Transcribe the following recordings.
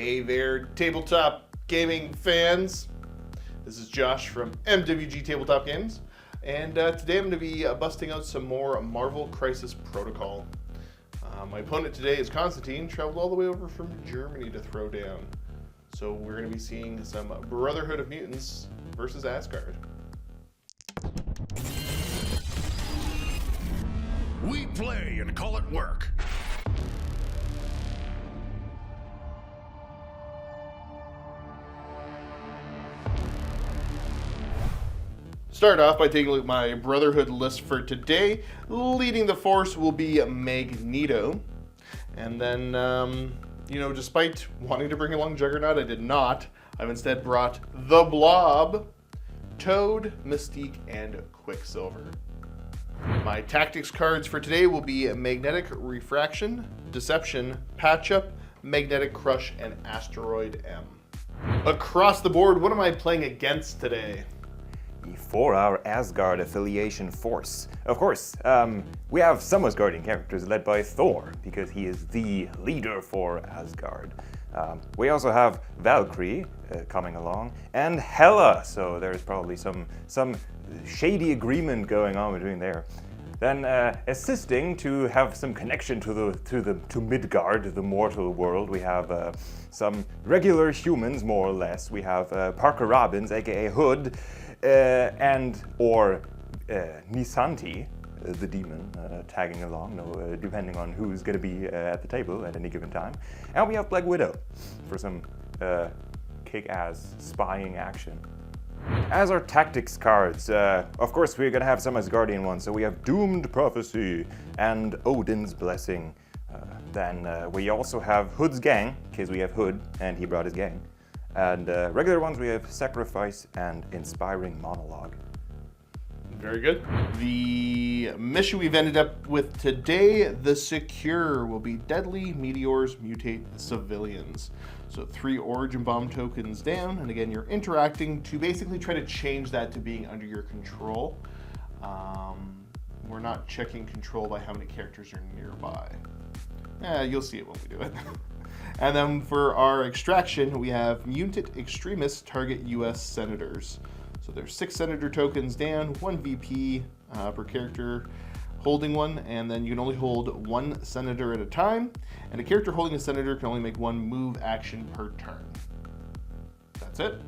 Hey there, tabletop gaming fans. This is Josh from MWG Tabletop Games, and today I'm going to be busting out some more Marvel Crisis Protocol. My opponent today is Constantin, traveled all the way over from Germany to throw down. So we're going to be seeing some Brotherhood of Mutants versus Asgard. We play and call it work. Start off by taking a look at my Brotherhood list for today. Leading the force will be Magneto. And then, despite wanting to bring along Juggernaut, I did not. I've instead brought the Blob, Toad, Mystique, and Quicksilver. My tactics cards for today will be Magnetic Refraction, Deception, Patch-Up, Magnetic Crush, and Asteroid M. Across the board, what am I playing against today? For our Asgard affiliation force. Of course, we have some Asgardian characters led by Thor, because he is the leader for Asgard. We also have Valkyrie coming along, and Hela, so there's probably some shady agreement going on between there. Then assisting to have some connection to Midgard, the mortal world, we have some regular humans, more or less. We have Parker Robbins, aka Hood, or Nisanti, the demon, tagging along, depending on who's going to be at the table at any given time. And we have Black Widow for some kick-ass spying action. As our tactics cards, of course we're going to have some Asgardian ones, so we have Doomed Prophecy and Odin's Blessing. Then we also have Hood's Gang, because we have Hood and he brought his gang. And regular ones, we have Sacrifice and Inspiring Monologue. Very good. The mission we've ended up with today, the Secure, will be Deadly Meteors Mutate Civilians. So 3 Origin Bomb tokens down, and again, you're interacting to basically try to change that to being under your control. We're not checking control by how many characters are nearby. You'll see it when we do it. And then for our extraction, we have Mutant Extremists target U.S. senators. So there's 6 senator tokens down, 1 VP per character holding one, and then you can only hold 1 senator at a time, and a character holding a senator can only make 1 move action per turn. That's it.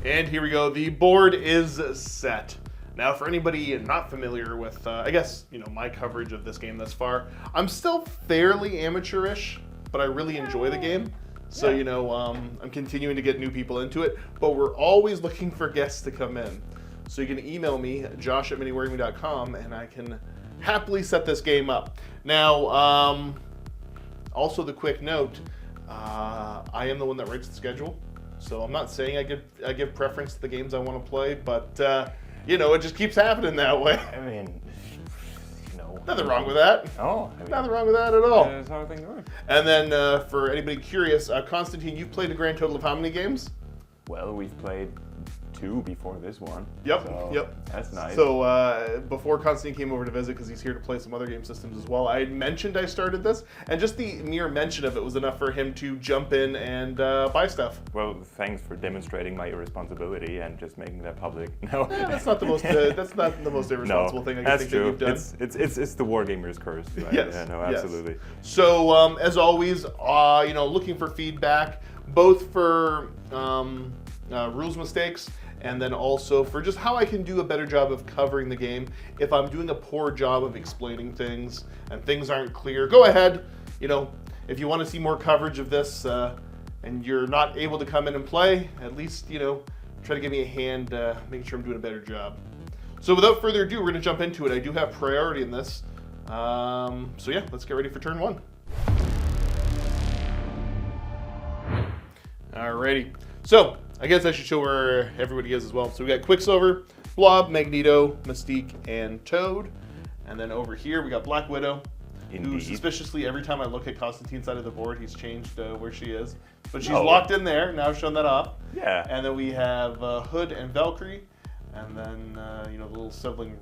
And here we go, the board is set. Now, for anybody not familiar with, my coverage of this game thus far, I'm still fairly amateurish, but I really enjoy the game. So, I'm continuing to get new people into it, but we're always looking for guests to come in. So you can email me, josh@miniwargaming.com, and I can happily set this game up. Now, also the quick note, I am the one that writes the schedule. So I'm not saying I give preference to the games I want to play, but, it just keeps happening that way. I mean, Nothing wrong with that. Nothing wrong with that at all. That's how things work. And then for anybody curious, Constantine, you've played a grand total of how many games? Well, we've played 2 before this one. Yep. That's nice. So before Constantine came over to visit, because he's here to play some other game systems as well, I had mentioned I started this, and just the mere mention of it was enough for him to jump in and buy stuff. Well, thanks for demonstrating my irresponsibility and just making that public. No, that's not the most. That's not the most irresponsible thing I can think that you've done. It's the wargamer's curse. Right? Yes. Yeah, no, absolutely. Yes. So as always, looking for feedback, both for rules mistakes, and then also for just how I can do a better job of covering the game. If I'm doing a poor job of explaining things and things aren't clear, go ahead. If you want to see more coverage of this and you're not able to come in and play, at least, try to give me a hand making sure I'm doing a better job. So without further ado, we're going to jump into it. I do have priority in this. Let's get ready for turn 1. Alrighty. So, I guess I should show where everybody is as well. So we got Quicksilver, Blob, Magneto, Mystique, and Toad. And then over here we got Black Widow, who suspiciously, every time I look at Constantine's side of the board, he's changed where she is. But she's locked in there, now I've shown that off. Yeah. And then we have Hood and Valkyrie. And then, the little sibling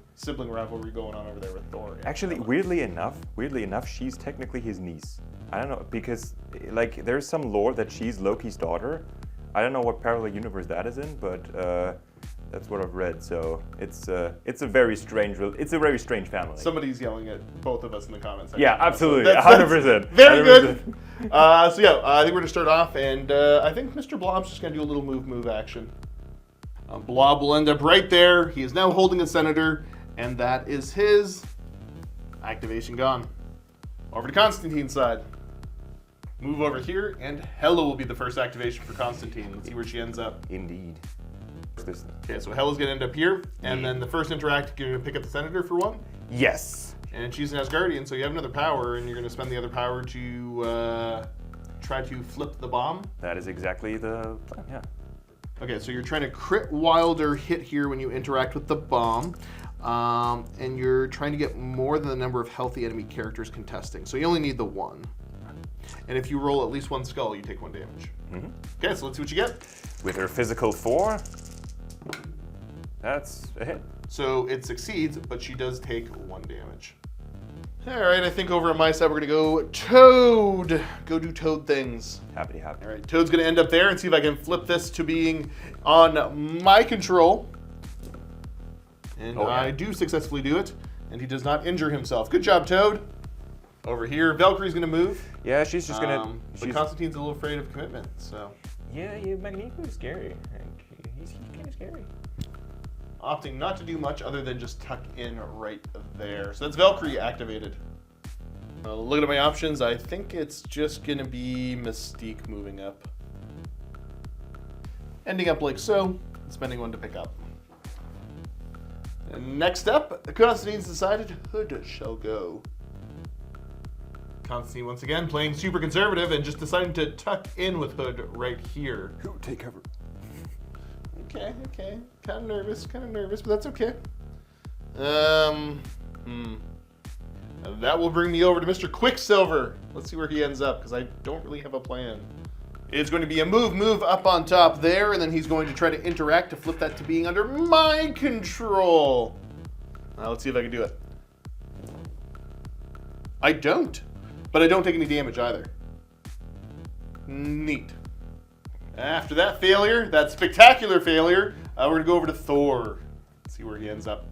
rivalry going on over there with Thor. Actually, weirdly enough, she's technically his niece. I don't know, because like there's some lore that she's Loki's daughter. I don't know what parallel universe that is in, but that's what I've read. So it's a very strange family. Somebody's yelling at both of us in the comments. Yeah, absolutely, So 100%. Very good. So yeah, I think we're gonna start off, and I think Mr. Blob's just gonna do a little move action. Blob will end up right there. He is now holding a senator, and that is his activation gone. Over to Constantine's side. Move over here, and Hela will be the first activation for Constantine. Let's see where she ends up. Indeed. Okay, so Hela's gonna end up here, and then the first interact, you're gonna pick up the senator for one. Yes. And she's an Asgardian, so you have another power, and you're gonna spend the other power to try to flip the bomb. That is exactly the plan. Yeah. Okay, so you're trying to crit Wilder hit here when you interact with the bomb, and you're trying to get more than the number of healthy enemy characters contesting. So you only need the one. And if you roll at least one skull, you take 1 damage. Mm-hmm. Okay, so let's see what you get. With her physical 4, that's a hit. So it succeeds, but she does take 1 damage. All right, I think over on my side, we're gonna go Toad. Go do Toad things. Happy. All right, Toad's gonna end up there and see if I can flip this to being on my control. And I do successfully do it, and he does not injure himself. Good job, Toad. Over here, Valkyrie's gonna move. Yeah, she's just gonna. But Constantine's a little afraid of commitment, so. Yeah, Magneto is scary. He's kind of scary. Opting not to do much other than just tuck in right there. So that's Valkyrie activated. Looking at my options, I think it's just gonna be Mystique moving up. Ending up like so, spending 1 to pick up. And next up, Constantine's decided Hood shall go. Constantine once again playing super conservative and just deciding to tuck in with Hood right here. Who take cover? Okay. Kind of nervous, but that's okay. That will bring me over to Mr. Quicksilver. Let's see where he ends up, because I don't really have a plan. It's going to be a move up on top there, and then he's going to try to interact to flip that to being under my control. Let's see if I can do it. I don't, but I don't take any damage either. Neat. After that failure, that spectacular failure, we're going to go over to Thor. Let's see where he ends up.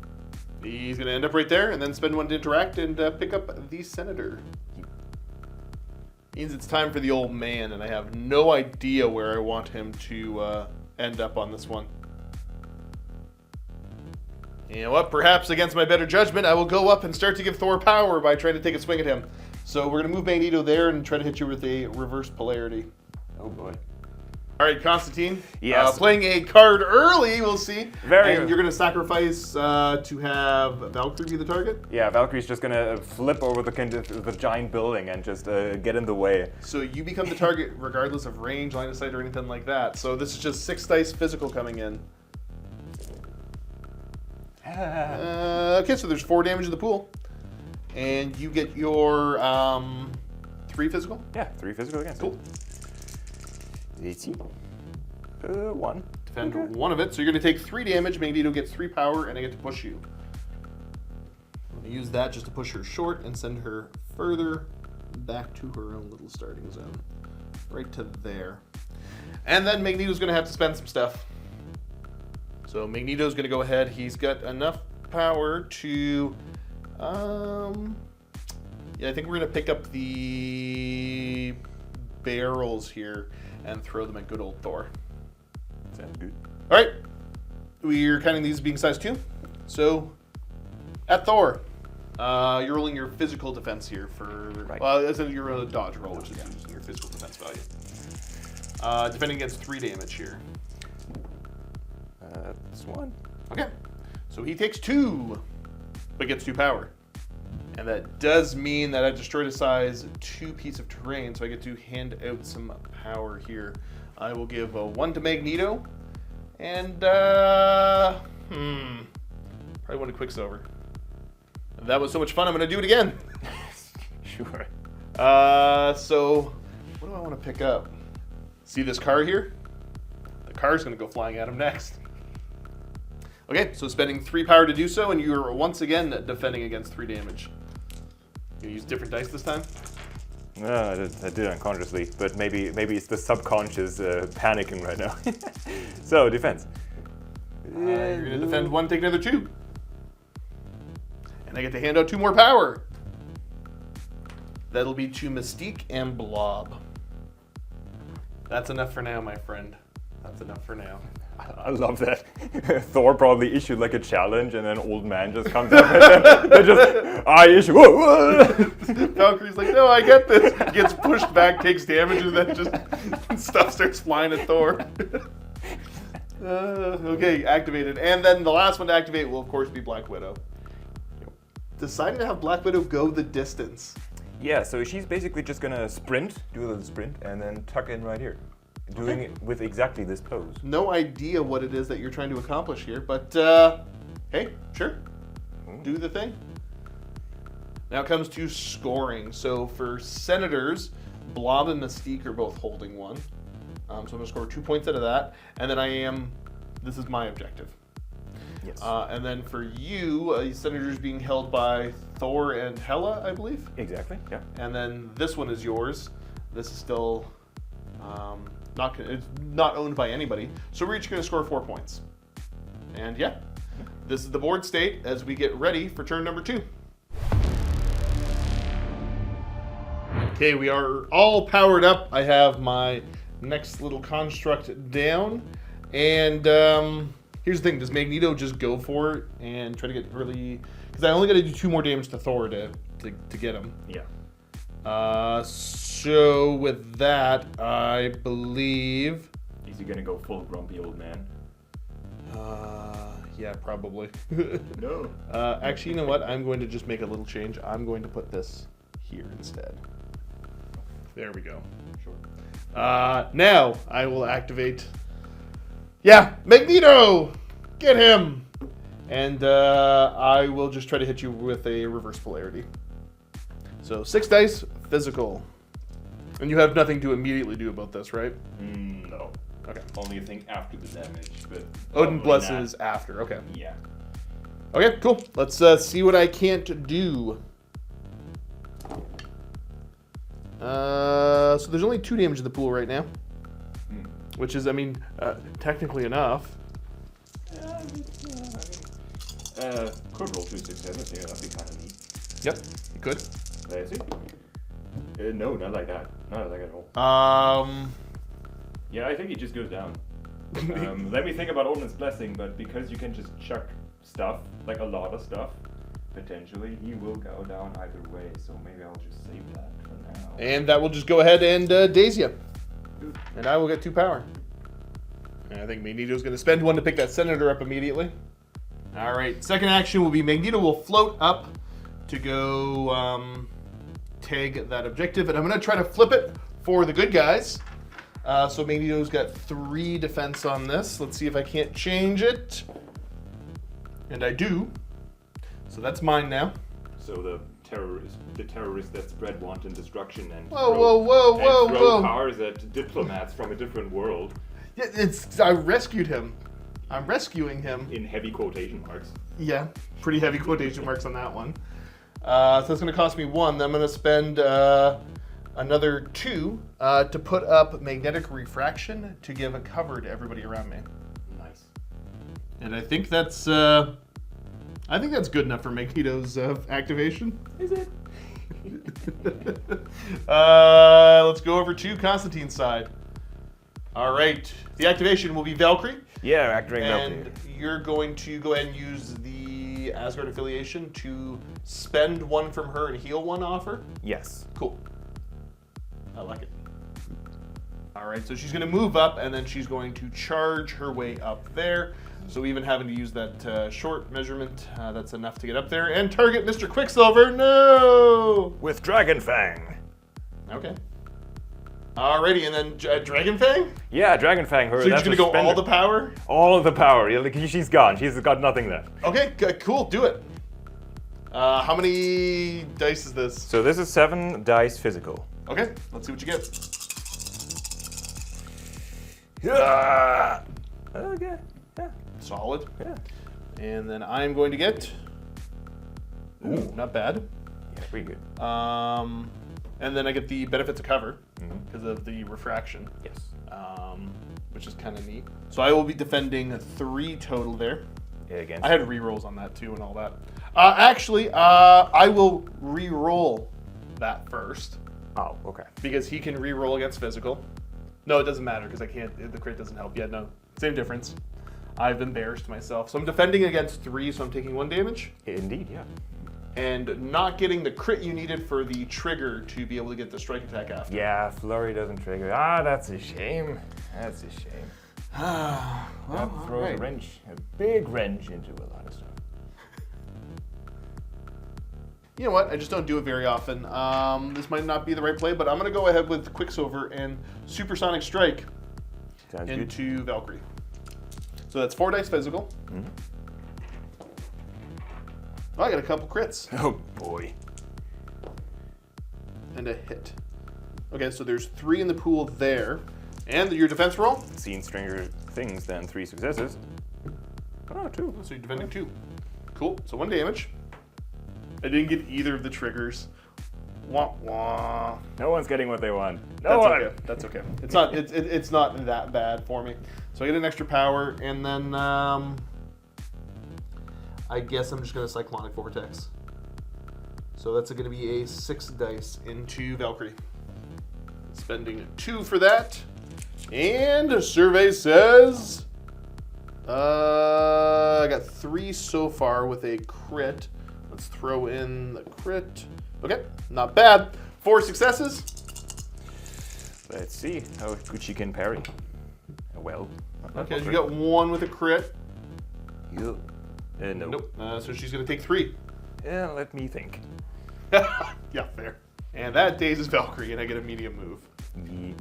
He's going to end up right there and then spend 1 to interact and pick up the Senator. Means it's time for the old man, and I have no idea where I want him to end up on this one. You know what? Perhaps against my better judgment, I will go up and start to give Thor power by trying to take a swing at him. So we're going to move Magneto there and try to hit you with a reverse polarity. Oh boy. All right, Constantine. Yes. Playing a card early, we'll see. Very And good. you're going to sacrifice to have Valkyrie be the target? Yeah, Valkyrie's just gonna flip over the giant building and just get in the way. So you become the target regardless of range, line of sight, or anything like that. So this is just 6 dice physical coming in. Okay, so there's 4 damage in the pool. And you get your 3 physical? Yeah, 3 physical against Cool. it. 18. 1. Defend 1 of it. So you're going to take 3 damage. Magneto gets 3 power, and I get to push you. I'm going to use that just to push her short and send her further back to her own little starting zone. Right to there. And then Magneto's going to have to spend some stuff. So Magneto's going to go ahead. He's got enough power to... yeah, I think we're going to pick up the barrels here and throw them at good old Thor. Sounds good. All right. We're counting these being size 2. So, at Thor, you're rolling your physical defense here for... Right. Well, it's your dodge roll, which is using your physical defense value. Defending against 3 damage here. That's 1. Okay. So he takes 2, but gets 2 power. And that does mean that I destroyed a size 2 piece of terrain, so I get to hand out some power here. I will give 1 to Magneto, and probably 1 to Quicksilver. That was so much fun, I'm going to do it again. Sure. So what do I want to pick up? See this car here? The car's going to go flying at him next. Okay, so spending 3 power to do so, and you're once again defending against 3 damage. You use different dice this time? No, I did unconsciously, but maybe it's the subconscious panicking right now. So, defense. You're going to defend 1, take another 2. And I get to hand out 2 more power. That'll be to Mystique and Blob. That's enough for now, my friend. That's enough for now. I love that. Thor probably issued like a challenge, and then old man just comes up and then just, I issue. Whoa, whoa. Valkyrie's like, no, I get this. Gets pushed back, takes damage, and then just stuff starts flying at Thor. Okay, activated. And then the last one to activate will, of course, be Black Widow. Deciding to have Black Widow go the distance. Yeah, so she's basically just gonna sprint, do a little sprint, and then tuck in right here. Doing it with exactly this pose. No idea what it is that you're trying to accomplish here, but hey, sure. Do the thing. Now it comes to scoring. So for Senators, Blob and Mystique are both holding 1. So I'm going to score 2 points out of that. And then this is my objective. Yes. And then for you, Senators being held by Thor and Hela, I believe. Exactly, yeah. And then this one is yours. This is still it's not owned by anybody. So we're each going to score 4 points. And yeah, this is the board state as we get ready for turn number 2. Okay, we are all powered up. I have my next little construct down. And here's the thing, does Magneto just go for it and try to get early? Because I only got to do 2 more damage to Thor to get him. Yeah. So with that, I believe... Is he gonna go full grumpy old man? Yeah, probably. No. Actually, you know what? I'm going to just make a little change. I'm going to put this here instead. There we go. Sure. Now, I will activate... Yeah, Magneto! Get him! And I will just try to hit you with a reverse polarity. So 6 dice, physical. And you have nothing to immediately do about this, right? No. Okay. Only a thing after the damage, but... Odin blesses after, okay. Yeah. Okay, cool. Let's see what I can't do. So there's only 2 damage in the pool right now. Which is, I mean, technically enough. Could roll 2 successes here, that'd be kind of neat. Yep, you could. Let's see. No, not like that. Not like that at all. Yeah, I think he just goes down. Let me think about Odin's Blessing, but because you can just chuck stuff, like a lot of stuff, potentially, he will go down either way, so maybe I'll just save that for now. And that will just go ahead and daze you. And I will get 2 power. And I think Magneto's going to spend 1 to pick that Senator up immediately. Alright, second action will be Magneto will float up to go tag that objective, and I'm going to try to flip it for the good guys. So Magneto's got 3 defense on this. Let's see if I can't change it. And I do. So that's mine now. So the terrorists that spread wanton destruction and whoa. cars at diplomats from a different world. Yeah, I rescued him. I'm rescuing him. In heavy quotation marks. Yeah, pretty heavy quotation marks on that one. So it's going to cost me 1. Then I'm going to spend another 2 to put up magnetic refraction to give a cover to everybody around me. Nice. And I think that's good enough for Magneto's activation. Is it? Let's go over to Constantine's side. All right, the activation will be Valkyrie. Yeah, activating And Valkyrie. you're going to go ahead and use the Asgard affiliation to spend 1 from her and heal 1 off her. Yes. Cool. I like it. All right, so she's going to move up, and then she's going to charge her way up there. So even having to use that short measurement, that's enough to get up there and target Mr. Quicksilver. No! With Dragon Fang. Okay. Alrighty, and then Dragon Fang? Yeah, Dragon Fang. Her. So you're just going to go all the power? All of the power. Yeah, like, she's gone. She's got nothing left. Okay, cool. Do it. How many dice is this? So this is 7 dice physical. Okay, let's see what you get. Yeah. Okay. Yeah. Solid. Yeah. And then I'm going to get... Ooh, not bad. Yeah, pretty good. And then I get the benefits of cover because of the refraction. Yes. Which is kind of neat. So I will be defending 3 total there. Against. I had rerolls on that too and all that. Actually, I will reroll that first Oh, okay. because he can reroll against physical. No, it doesn't matter because I can't. The crit doesn't help. Yeah, no, same difference. I've embarrassed myself. So I'm defending against 3, so I'm taking 1 damage. Indeed, yeah. And not getting the crit you needed for the trigger to be able to get the strike attack after. Yeah, flurry doesn't trigger. Ah, that's a shame. That's a shame. Well, That throws alright. a wrench, a big wrench into a lot of stuff. You know what? I just don't do it very often. This might not be the right play, but I'm going to go ahead with Quicksilver and Supersonic Strike Sounds good. into Valkyrie. So that's 4 dice physical. Oh, I got a couple crits Oh boy. and a hit. Okay, so there's 3 in the pool there. And your defense roll? Seen stranger things than 3 successes. Oh, 2. So you're defending 2. Cool. So 1 damage. I didn't get either of the triggers. Wah wah. No one's getting what they want. No That's one. okay. That's okay. It's not. It's not that bad for me. So I get an extra power, and then I guess I'm just gonna Cyclonic Vortex. So that's gonna be a 6 dice into Valkyrie. Spending 2 for that, and a survey says I got 3 so far with a crit. Let's throw in the crit. Okay, not bad. 4 successes. Let's see how good she can parry. Well. Okay, you got 1 with a crit. No. Nope. So she's gonna take 3. Yeah, let me think. Yeah, fair. And that dazes Valkyrie, and I get a medium move. Yeah.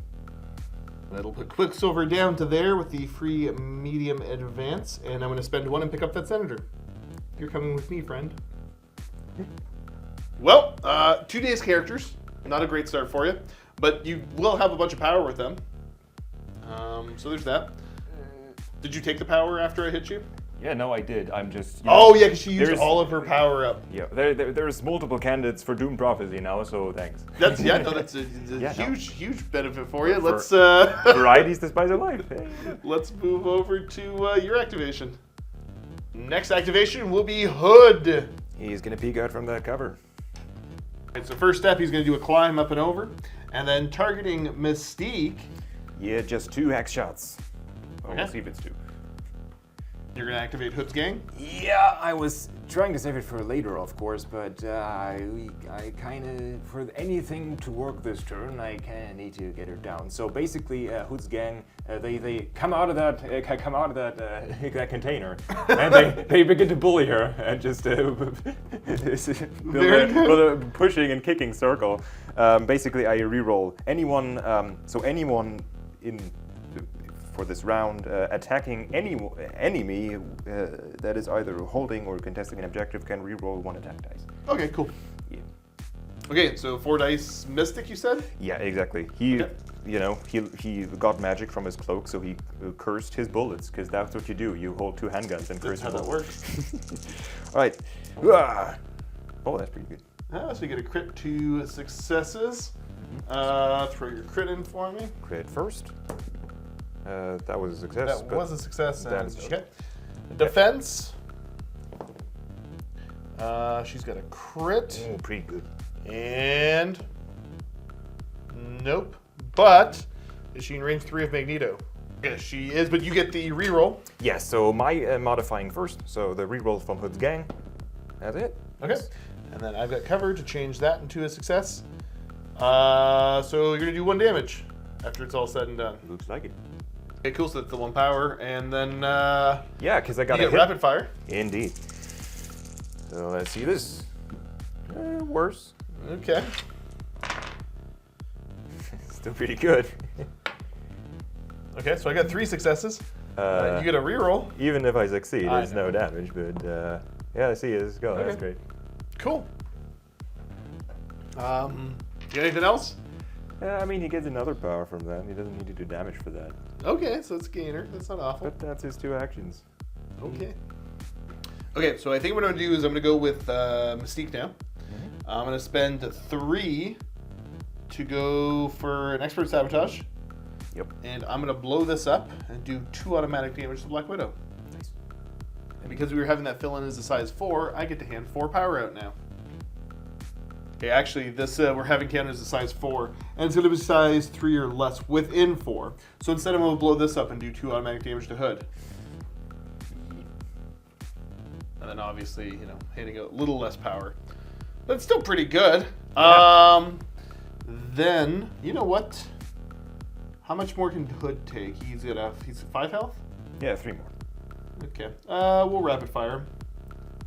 That'll put Quicksilver down to there with the free medium advance, and I'm gonna spend 1 and pick up that Senator. You're coming with me, friend. Well, 2 days characters. Not a great start for you, but you will have a bunch of power with them. So there's that. Did you take the power after I hit you? Yeah, no, I did. I'm just. Oh yeah, because she used there's- all of her power up. Yeah, there's multiple candidates for Doom Prophecy now, so thanks. That's that's a Yeah, no. huge benefit for you. For- Let's Varieties the spice of life. Hey. let's move over to your activation. Next activation will be Hood. He's gonna peek out from that cover. Right, so first step, he's going to do a climb up and over, and then targeting Mystique. Yeah, just 2 hex shots. Oh, Okay. we'll see if it's 2. You're going to activate Hood's gang. Yeah, I was trying to save it for later, of course, but I kind of, for anything to work this turn, I kind of need to get her down. So basically, Hood's gang, they come out of that that container, and they begin to bully her and just build a pushing and kicking circle. Basically, I reroll anyone. So anyone in. For this round, attacking any enemy that is either holding or contesting an objective can reroll 1 attack dice. Okay, cool. Yeah, Okay, so 4 dice Mystic, you said? yeah, exactly. He, Okay. you know, he got magic from his cloak, so he cursed his bullets because that's what you do. You hold 2 handguns and curse That's how your that bullets. works. All right. Ah. Oh, that's pretty good. So you get a crit 2 successes. Throw your crit in for me. Crit first. That was a success. That but was a success. that And, is- okay. Defense. She's got a crit. Oh, pretty good. And nope. But is she in range 3 of Magneto? Yes, she is, but you get the reroll. Yes, so my modifying first, so the reroll from Hood's gang. That's it. Okay. And then I've got cover to change that into a success. So you're gonna do 1 damage after it's all said and done. Looks like it. Okay, cool. So that's the 1 power, and then Yeah, because I you got a get hit. rapid fire. Indeed. So let's see this. Worse. Okay. Still pretty good. Okay, so I got 3 successes. Uh, You get a reroll. Even if I succeed, I it's know. no damage, but yeah, I see it. Let's go. That's Okay. great. Cool. You got anything else? I mean, he gets another power from that. He doesn't need to do damage for that. Okay, so it's gainer. That's not awful. But that's his 2 actions. Okay. Okay, so I think what I'm gonna do is I'm gonna go with Mystique now. I'm gonna spend 3 to go for an expert sabotage. Yep. And I'm going to blow this up and do 2 automatic damage to Black Widow. Nice. And because we were having that fill-in as a size 4, I get to hand 4 power out now. Okay, actually, this we're having counted as a size 4, and it's going to be size 3 or less within 4. So instead, I'm going to blow this up and do 2 automatic damage to Hood. And then obviously, handing out a little less power. But it's still pretty good. Yeah. Then, you know what? How much more can Hood take? He's at 5 health? Yeah, 3 more. Okay. We'll rapid fire him.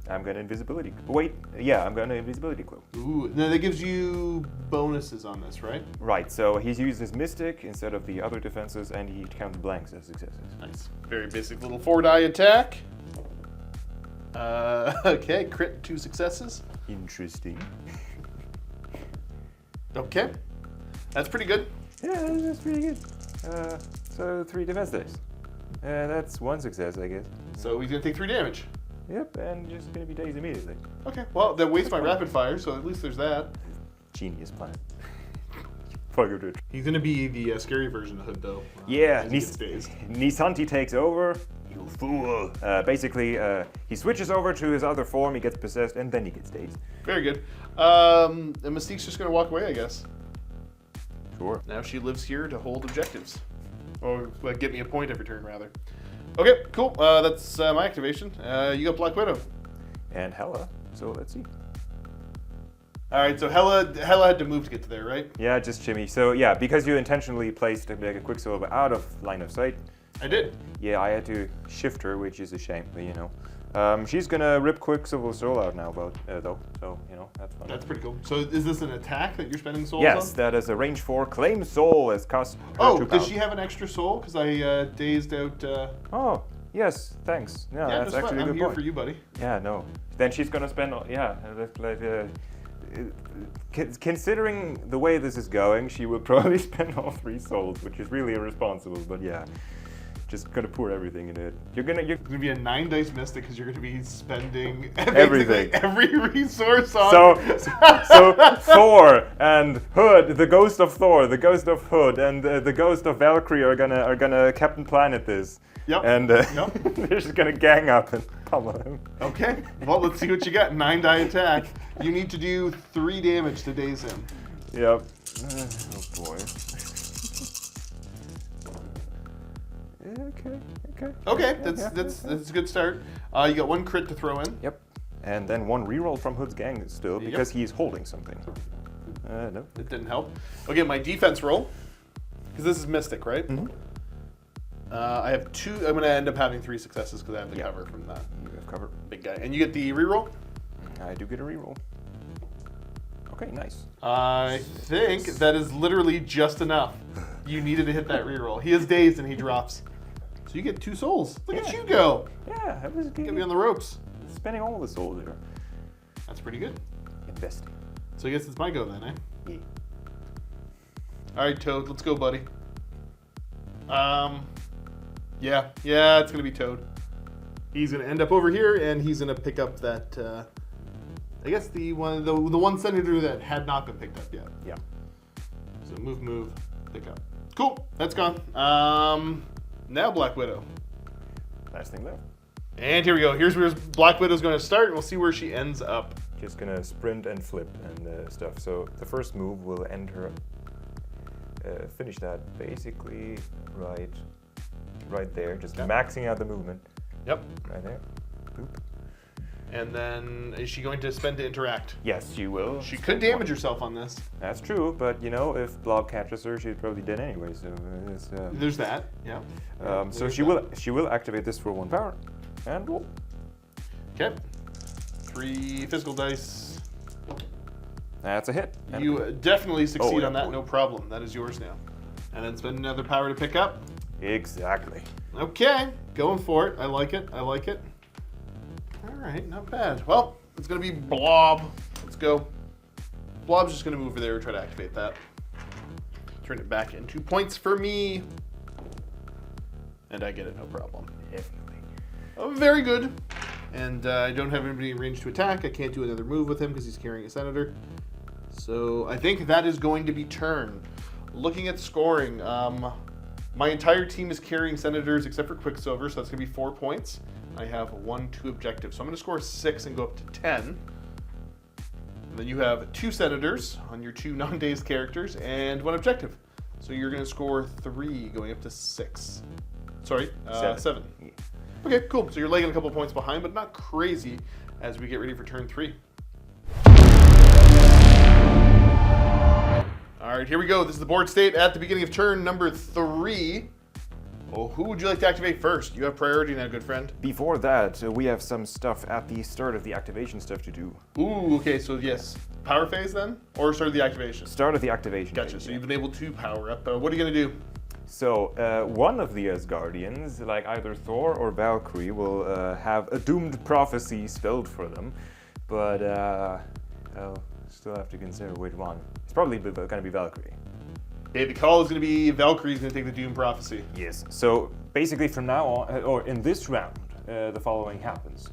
I'm gonna invisibility. Wait, yeah, I'm gonna invisibility cloak. Ooh, now that gives you bonuses on this, right? Right, so he's used his mystic instead of the other defenses, and he counts blanks as successes. Nice. Very basic little 4-die attack. Okay, crit 2 successes. Interesting. Okay. That's pretty good. Yeah, that's pretty good. So 3 defense dice. That's 1 success, I guess. So he's going to take 3 damage. Yep, and just gonna be dazed immediately. Okay, well, that wastes my rapid fire, so at least there's that. Genius plan. Fuck it. He's going to be the scary version of Hood, though. Yeah, as he gets dazed. Nisanti takes over. You fool. Basically, he switches over to his other form, he gets possessed, and then he gets dazed. Very good. And Mystique's just going to walk away, I guess. Sure. Now she lives here to hold objectives. Or get me a point every turn, rather. Okay, cool. That's my activation. You got Black Widow. And Hela, so let's see. All right, so Hela had to move to get to there, right? Yeah, just shimmy. So yeah, because you intentionally placed a Quicksilver out of line of sight. I did. Yeah, I had to shift her, which is a shame, but she's gonna rip Quicksilver's soul out now, though. So that's fun. That's pretty cool. So is this an attack that you're spending souls on? Yes, that is a range 4 claim soul as cost. Does she have an extra soul? Because I dazed out. Oh, yes, thanks. Yeah, yeah, that's actually a I'm good here point. for you, buddy. Yeah, no. Then she's gonna spend. Considering the way this is going, she will probably spend all 3 souls, which is really irresponsible. But yeah, just gonna pour everything into it. You're gonna be a 9-dice mystic because you're gonna be spending everything, every resource on. So Thor and Hood, the ghost of Thor, the ghost of Hood, and the ghost of Valkyrie are gonna Captain Planet this. Yep. And they're just gonna gang up and pummel him. Okay. Well, let's see what you got. 9-die attack. You need to do 3 damage to daze him. Yep. Oh boy. Okay. That's a good start. You got 1 crit to throw in. Yep. And then 1 reroll from Hood's gang still because he's holding something. No. It didn't help. Okay, my defense roll. Because this is Mystic, right? Mm-hmm. I have 2. I'm going to end up having 3 successes because I have the cover from that. You have cover. Big guy. And you get the reroll? I do get a reroll. Okay, nice. I think that is literally just enough. You needed to hit that reroll. He is dazed and he drops. So you get 2 souls. Look at you go. Yeah, that was good. Get me on the ropes. Spending all the souls there. That's pretty good. Investing. So I guess it's my go then, eh? Yeah. All right, Toad, let's go, buddy. Yeah, it's gonna be Toad. He's gonna end up over here, and he's gonna pick up that. I guess the one senator that had not been picked up yet. Yeah. So move, pick up. Cool, that's gone. Now Black Widow. Last thing left. And here we go. Here's where Black Widow's gonna start, and we'll see where she ends up. Just gonna sprint and flip and stuff. So the first move will end her. Finish that basically right there, just maxing out the movement. Yep. Right there. Boop. And then, is she going to spend to interact? Yes, she will. She could damage herself on this. That's true, but if Blob catches her, she's probably dead anyway. So it's, there's that. Yeah. So she will activate this for 1 power, and roll. Okay. 3 physical dice. That's a hit. You definitely succeed yeah, on that, no problem. That is yours now. And then spend another power to pick up. Exactly. Okay, going for it. I like it. All right, not bad. Well, it's going to be Blob. Let's go. Blob's just going to move over there and try to activate that. Turn it back into points for me. And I get it, no problem. Definitely. Oh, very good. And I don't have anybody in range to attack. I can't do another move with him because he's carrying a senator. So I think that is going to be turn. Looking at scoring, my entire team is carrying Senators except for Quicksilver, so that's going to be 4 points. I have 2 objectives. So I'm going to score 6 and go up to 10. And then you have 2 Senators on your 2 non-dazed characters and 1 objective. So you're going to score 3 going up to 6. Sorry, 7. Yeah. Okay, cool. So you're lagging a couple points behind, but not crazy as we get ready for turn 3. All right, here we go. This is the board state at the beginning of turn number 3. Oh, who would you like to activate first? You have priority now, good friend. Before that, we have some stuff at the start of the activation stuff to do. Ooh, okay, so yes. Power phase then? Or start of the activation? Start of the activation. Gotcha, phase, so yeah. you've been able to power up. What are you going to do? So, one of the Asgardians, like either Thor or Valkyrie, will have a doomed prophecy spelled for them. But I'll still have to consider which one. It's probably going to be Valkyrie. Okay, the call is going to be Valkyrie's going to take the Doom Prophecy. Yes. So basically, from now on, or in this round, the following happens.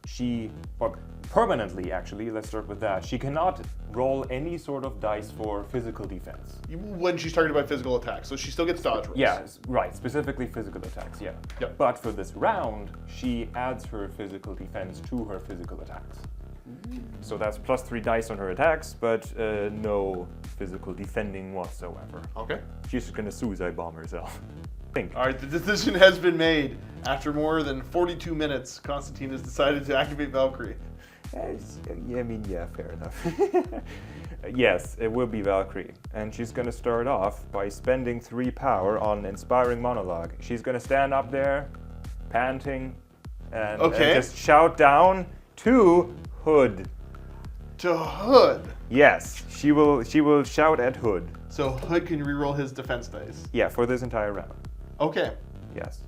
She, or permanently actually, let's start with that. She cannot roll any sort of dice for physical defense. When she's targeted by physical attacks, so she still gets dodge rolls. Yeah, right. Specifically physical attacks. Yeah. Yep. But for this round, she adds her physical defense to her physical attacks. So that's +3 dice on her attacks, but no physical defending whatsoever. Okay. She's just gonna suicide bomb herself. Think. All right, the decision has been made. After more than 42 minutes, Constantin has decided to activate Valkyrie. Yeah, fair enough. Yes, it will be Valkyrie. And she's gonna start off by spending 3 power on Inspiring Monologue. She's gonna stand up there, panting, and just shout down to Hood. To Hood. Yes, she will shout at Hood. So Hood can reroll his defense dice. Yeah, for this entire round. Okay. Yes.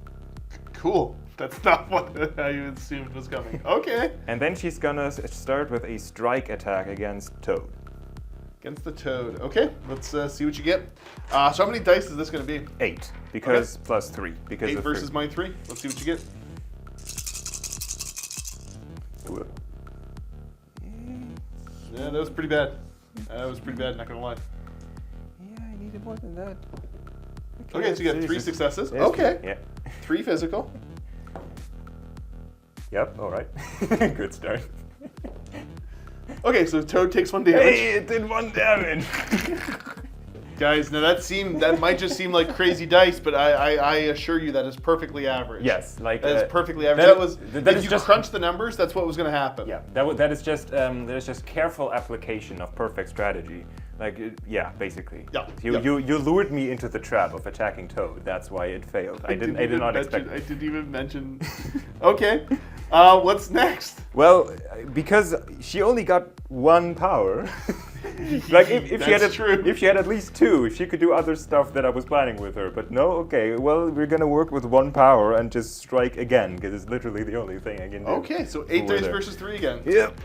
Cool. That's not what I assumed was coming. Okay. And then she's gonna start with a strike attack against Toad. Against the Toad. Okay, let's see what you get. So how many dice is this going to be? 8, because +3. Because 8 of versus 3. mine 3. Let's see what you get. Ooh. Yeah, that was pretty bad. That was pretty bad, not going to lie. Yeah, I needed more than that. Okay, so you got 3 successes. Yes, Okay. Yeah. 3 physical. Yep, alright. Good start. Okay, so Toad takes 1 damage. Hey, it did 1 damage! Guys, now that might just seem like crazy dice, but I assure you that is perfectly average. Yes, like That is perfectly average. that If is you just crunch the numbers, that's what was going to happen. Yeah, that is just careful application of perfect strategy. Like, yeah, basically. Yeah, You lured me into the trap of attacking Toad. That's why it failed. I did not expect it. I didn't even mention. Okay, what's next? Well, because she only got 1 power. Like if she had at least 2, she could do other stuff that I was planning with her. But no, okay. Well, we're gonna work with 1 power and just strike again because it's literally the only thing I can do. Okay, so 8 dice versus 3 again. Yep.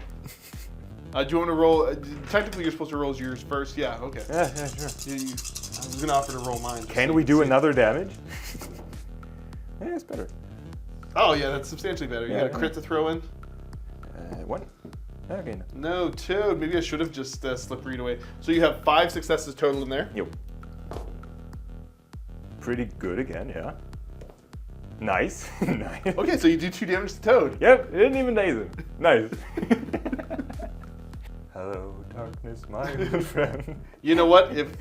Do you want to roll? Technically, you're supposed to roll yours first. Yeah. Okay. Yeah, sure. I was gonna offer to roll mine. Can we do another damage? Yeah, it's better. Oh yeah, that's substantially better. You got a crit to throw in? 1. Okay. No. No, Toad. Maybe I should have just slippery it away. So you have 5 successes total in there. Yep. Pretty good again, yeah. Nice. Nice. Okay, so you do 2 damage to Toad. Yep, it didn't even daze him. Nice. Hello, darkness, my old friend. You know what? If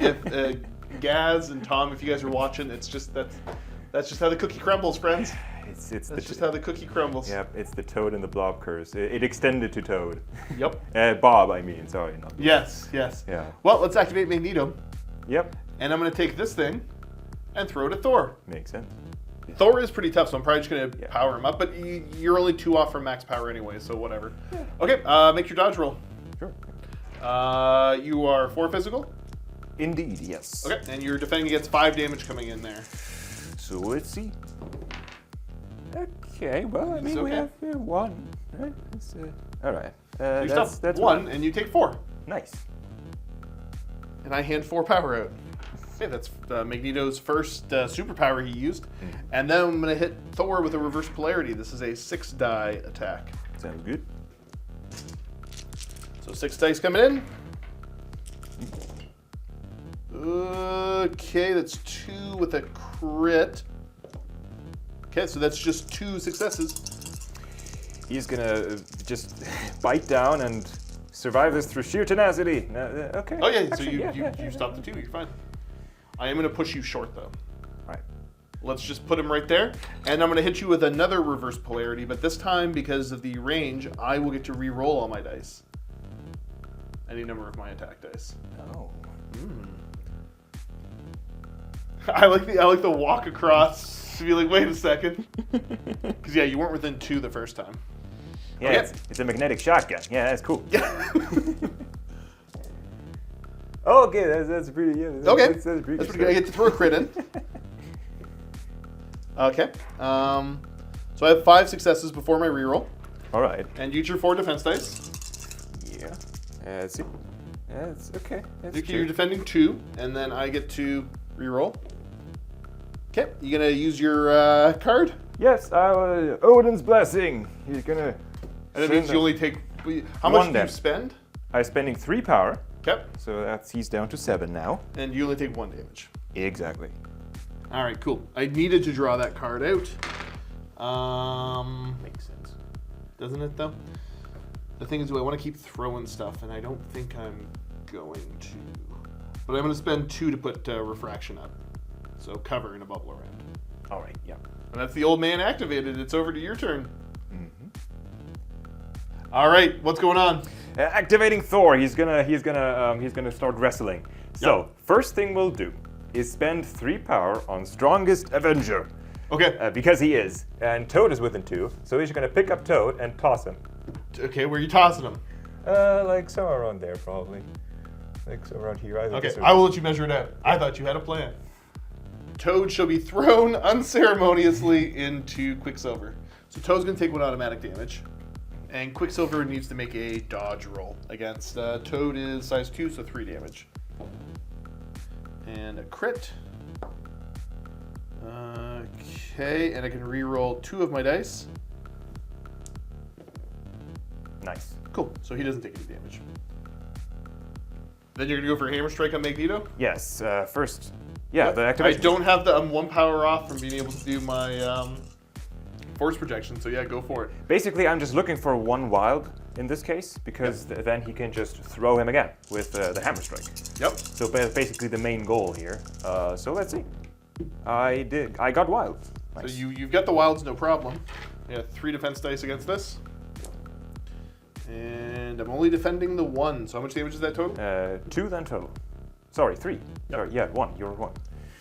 Gaz and Tom, if you guys are watching, it's just that's just how the cookie crumbles, friends. That's just how the cookie crumbles. Yep, it's the Toad and the Blob curse. It extended to Toad. Yep. Bob, I mean, sorry, not. Yes. Yeah. Well, let's activate Magneto. Yep. And I'm going to take this thing and throw it at Thor. Makes sense. Thor is pretty tough, so I'm probably just going to power him up. But you're only 2 off from max power anyway, so whatever. Yeah. Okay, make your dodge roll. Sure. You are 4 physical. Indeed, yes. Okay, and you're defending against 5 damage coming in there. So let's see. Okay, well, I mean, we have 1. Right? All right. You stop 1, and you take 4. Nice. And I hand 4 power out. Okay, that's Magneto's first superpower he used. And then I'm going to hit Thor with a reverse polarity. This is a 6-die attack. Sounds good. So 6 dice coming in. Okay, that's 2 with a crit. Okay, so that's just 2 successes. He's gonna just bite down and survive this through sheer tenacity. Okay. Oh yeah, so Actually, you stopped the 2. You're fine. I am gonna push you short though. Right. Let's just put him right there, and I'm gonna hit you with another reverse polarity. But this time, because of the range, I will get to re-roll all my dice. Any number of my attack dice. Oh. I like the walk across to be like, wait a second. Because yeah, you weren't within 2 the first time. Yeah, Okay. it's a magnetic shotgun. Yeah, that's cool. Oh, okay, that's pretty. Yeah, Okay, that's pretty good. I get to throw a crit in. Okay. So I have 5 successes before my reroll, All right. and use your 4 defense dice. Yeah. Let's see. Yeah, it's okay. That's Okay, you're defending 2, and then I get to reroll. Okay, you gonna use your card? Yes, Odin's blessing. He's gonna. And it means you only take. How much do you damage. spend? I'm spending 3 power, Okay, so he's down to 7 now. and you only take 1 damage. Exactly. All right, cool. I needed to draw that card out. Makes sense. Doesn't it though? The thing is, do I want to keep throwing stuff? And I don't think I'm going to. But I'm going to spend 2 to put refraction up. So cover and a bubble around. All right. Yeah. And that's the old man activated. It's over to your turn. All right, what's going on? Activating Thor. He's gonna start wrestling. So first thing we'll do is spend 3 power on Strongest Avenger. Okay. Because he is, and Toad is within 2, so he's gonna pick up Toad and toss him. Okay, where are you tossing him? Like somewhere around there, probably. Like somewhere around here. Okay, I will let you measure it out. I thought you had a plan. Toad shall be thrown unceremoniously into Quicksilver. So Toad's going to take 1 automatic damage. And Quicksilver needs to make a dodge roll against. Toad is size 2, so 3 damage. And a crit. Okay, and I can re-roll 2 of my dice. Nice. Cool, so he doesn't take any damage. Then you're going to go for Hammer Strike on Magneto? Yes. First, yeah, the activation. I don't have the 1 power off from being able to do my force projection, so yeah, go for it. Basically, I'm just looking for 1 wild in this case because then he can just throw him again with the hammer strike. Yep. So basically the main goal here. So let's see. I got wild. Nice. So you've got the wilds, no problem. Yeah, 3 defense dice against this. And I'm only defending the 1. So how much damage is that total? 2 then total. Sorry, 3. Sorry, yeah, 1. You're 1.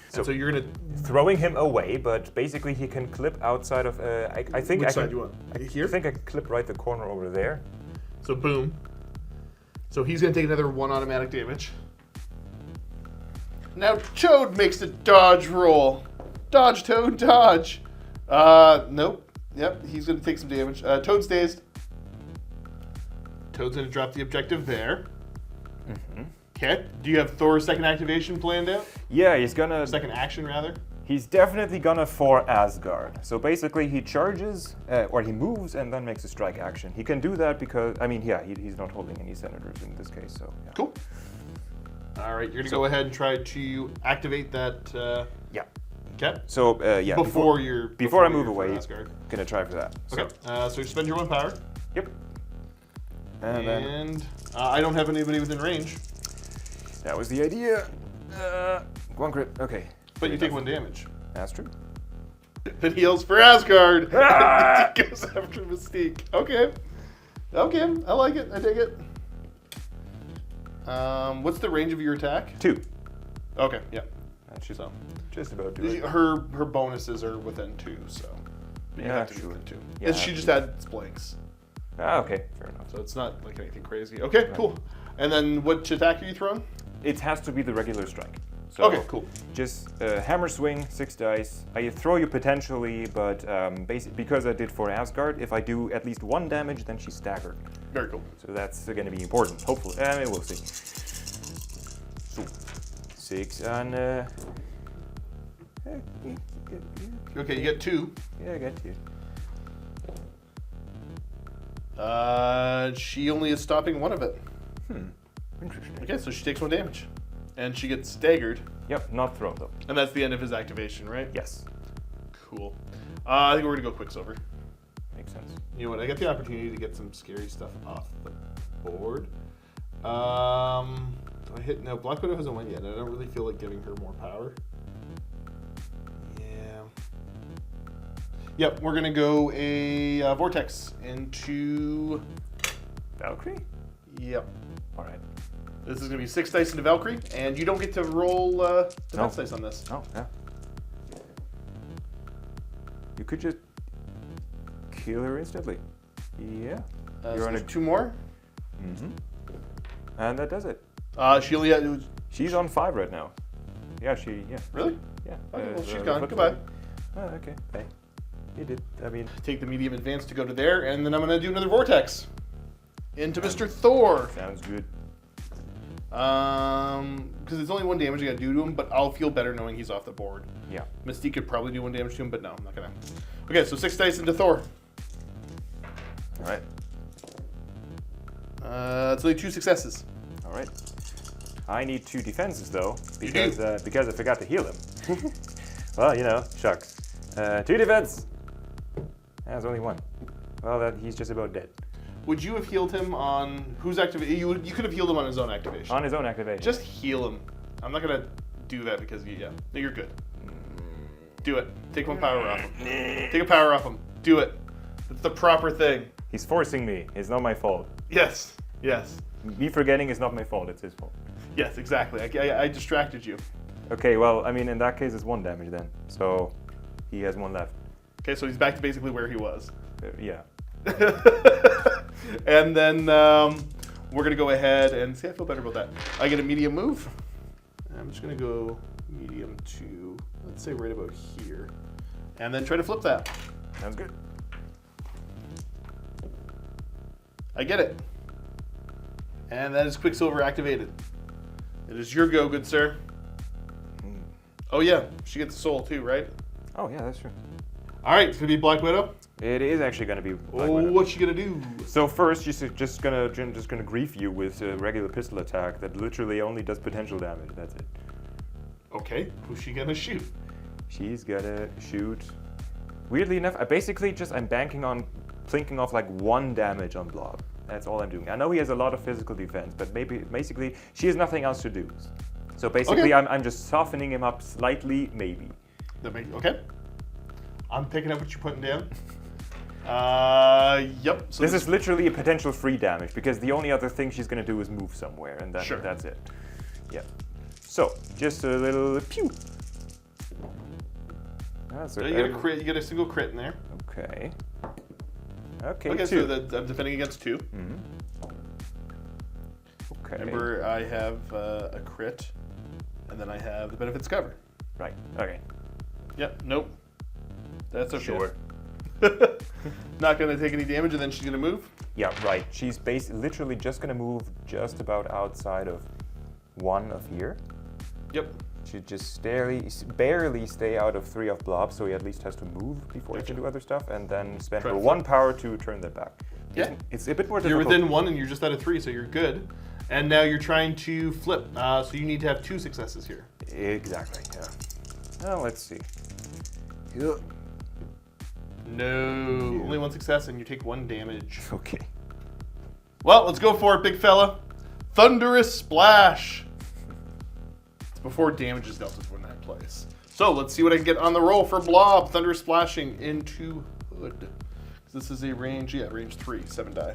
So you're gonna Throwing him away, but basically he can clip outside of. I think which I side can. do you want? I Here? think I can clip right the corner over there. So boom. So he's gonna take another 1 automatic damage. Now Toad makes the dodge roll. Dodge, Toad, dodge. Nope. Yep, he's gonna take some damage. Toad's dazed. Toad's gonna drop the objective there. Okay. Do you have Thor's second activation planned out? Yeah, he's gonna. Second action, rather? He's definitely gonna for Asgard. So basically, he charges or he moves and then makes a strike action. He can do that because he's not holding any senators in this case. So yeah. Cool. All right, you're gonna go ahead and try to activate that. Yeah. Okay. So Before I move you're away, for Asgard. gonna try for that. Okay. So you spend your 1 power. Yep. And then And I don't have anybody within range. that was the idea. 1 crit. Okay. But you take 1 damage. That's true. It heals for Asgard. Ah! It goes after Mystique. Okay. Okay, I like it. I dig it. What's the range of your attack? 2. Okay, yeah. That should So just about do it. her bonuses are within 2, so you Yeah, have to be sure. within 2. Yeah, And she just adds blanks, Okay, fair enough. so it's not like anything crazy. Okay, cool. And then what attack are you throwing? It has to be the regular strike. So Okay, cool. Just hammer swing, 6 dice. I throw you potentially, but because I did for Asgard, if I do at least 1 damage, then she's staggered. Very cool. So that's going to be important. Hopefully, I mean, we'll see. So, 6 on. Okay, you get 2. Yeah, I got you. She only is stopping 1 of it. Interesting. Okay, so she takes 1 damage. And she gets staggered. Yep, not thrown though. And that's the end of his activation, right? Yes. Cool. I think we're going to go Quicksilver. Makes sense. You know what? I get the opportunity to get some scary stuff off the board. Do I hit? No, Black Widow hasn't won yet. And I don't really feel like giving her more power. Yeah. Yep, we're going to go a Vortex into... Valkyrie? Yep. All right. This is going to be 6 dice into Valkyrie, and you don't get to roll defense dice on this. Oh, yeah. You could just kill her instantly. Yeah. You're on 2 more. Mm-hmm. And that does it. She only had... She's on 5 right now. Yeah, yeah. Really? Yeah. Okay, well, she's gone. Goodbye. Oh, okay. Hey. You did. I mean... Take the medium advance to go to there, and then I'm going to do another Vortex. Into Mr. Thor. Sounds good. Because it's only 1 damage I got to do to him, but I'll feel better knowing he's off the board. Yeah. Mystique could probably do 1 damage to him, but no, I'm not going to. Okay, so 6 dice into Thor. All right. It's only 2 successes. All right. I need 2 defenses though, because I forgot to heal him. Well, you know, shucks. 2 defense. That's only 1. Well, he's just about dead. Would you have healed him on whose activation? You could have healed him on his own activation. On his own activation. Just heal him. I'm not gonna do that because no, you're good. Do it. Take 1 power off him. Take a power off him. Do it. That's the proper thing. He's forcing me. It's not my fault. Yes. Yes. Me forgetting is not my fault. It's his fault. Yes, exactly. I distracted you. Okay, well, I mean, in that case, it's 1 damage then. So he has 1 left. Okay, so he's back to basically where he was. Yeah. And then we're going to go ahead and see, I feel better about that. I get a medium move. I'm just going to go medium to, let's say, right about here. And then try to flip that. Sounds good. I get it. And that is Quicksilver activated. It is your go, good sir. Oh, yeah. She gets the soul, too, right? Oh, yeah, that's true. All right, it's going to be Black Widow. It is actually going to be Black Oh, Widow. what's she going to do? So first, she's just gonna grief you with a regular pistol attack that literally only does potential damage. That's it. Okay, who's she going to shoot? She's gonna shoot. Weirdly enough, I'm banking on plinking off like 1 damage on Blob. That's all I'm doing. I know he has a lot of physical defense, but basically she has nothing else to do. So basically, Okay. I'm just softening him up slightly, maybe. Okay. I'm picking up what you're putting down. Yep. So This is literally a potential free damage because the only other thing she's gonna do is move somewhere, and Sure. that's it. Yep. So just a little pew. That's you get a crit. You get a single crit in there. Okay. Okay. Okay, 2. so I'm defending against 2. Okay. Remember, I have a crit, and then I have the benefits cover. Right. Okay. Yep. Nope. That's okay. Sure. Not gonna take any damage, and then she's gonna move. Yeah. Right. She's literally just gonna move just about outside of 1 of here. Yep. Should just barely stay out of 3 of Blob, so he at least has to move before he can do other stuff, and then spend Try her to 1 power to turn that back. Yeah. It's a bit more You're difficult. within 1, and you're just out of 3, so you're good. And now you're trying to flip, so you need to have 2 successes here. Exactly, yeah. Well, let's see. Yeah. No, only 1 success, and you take 1 damage. Okay. Well, let's go for it, big fella. Thunderous Splash. It's before damage is dealt when that plays. So let's see what I can get on the roll for Blob. Thunderous Splashing into Hood. This is a range, range 3, 7 die.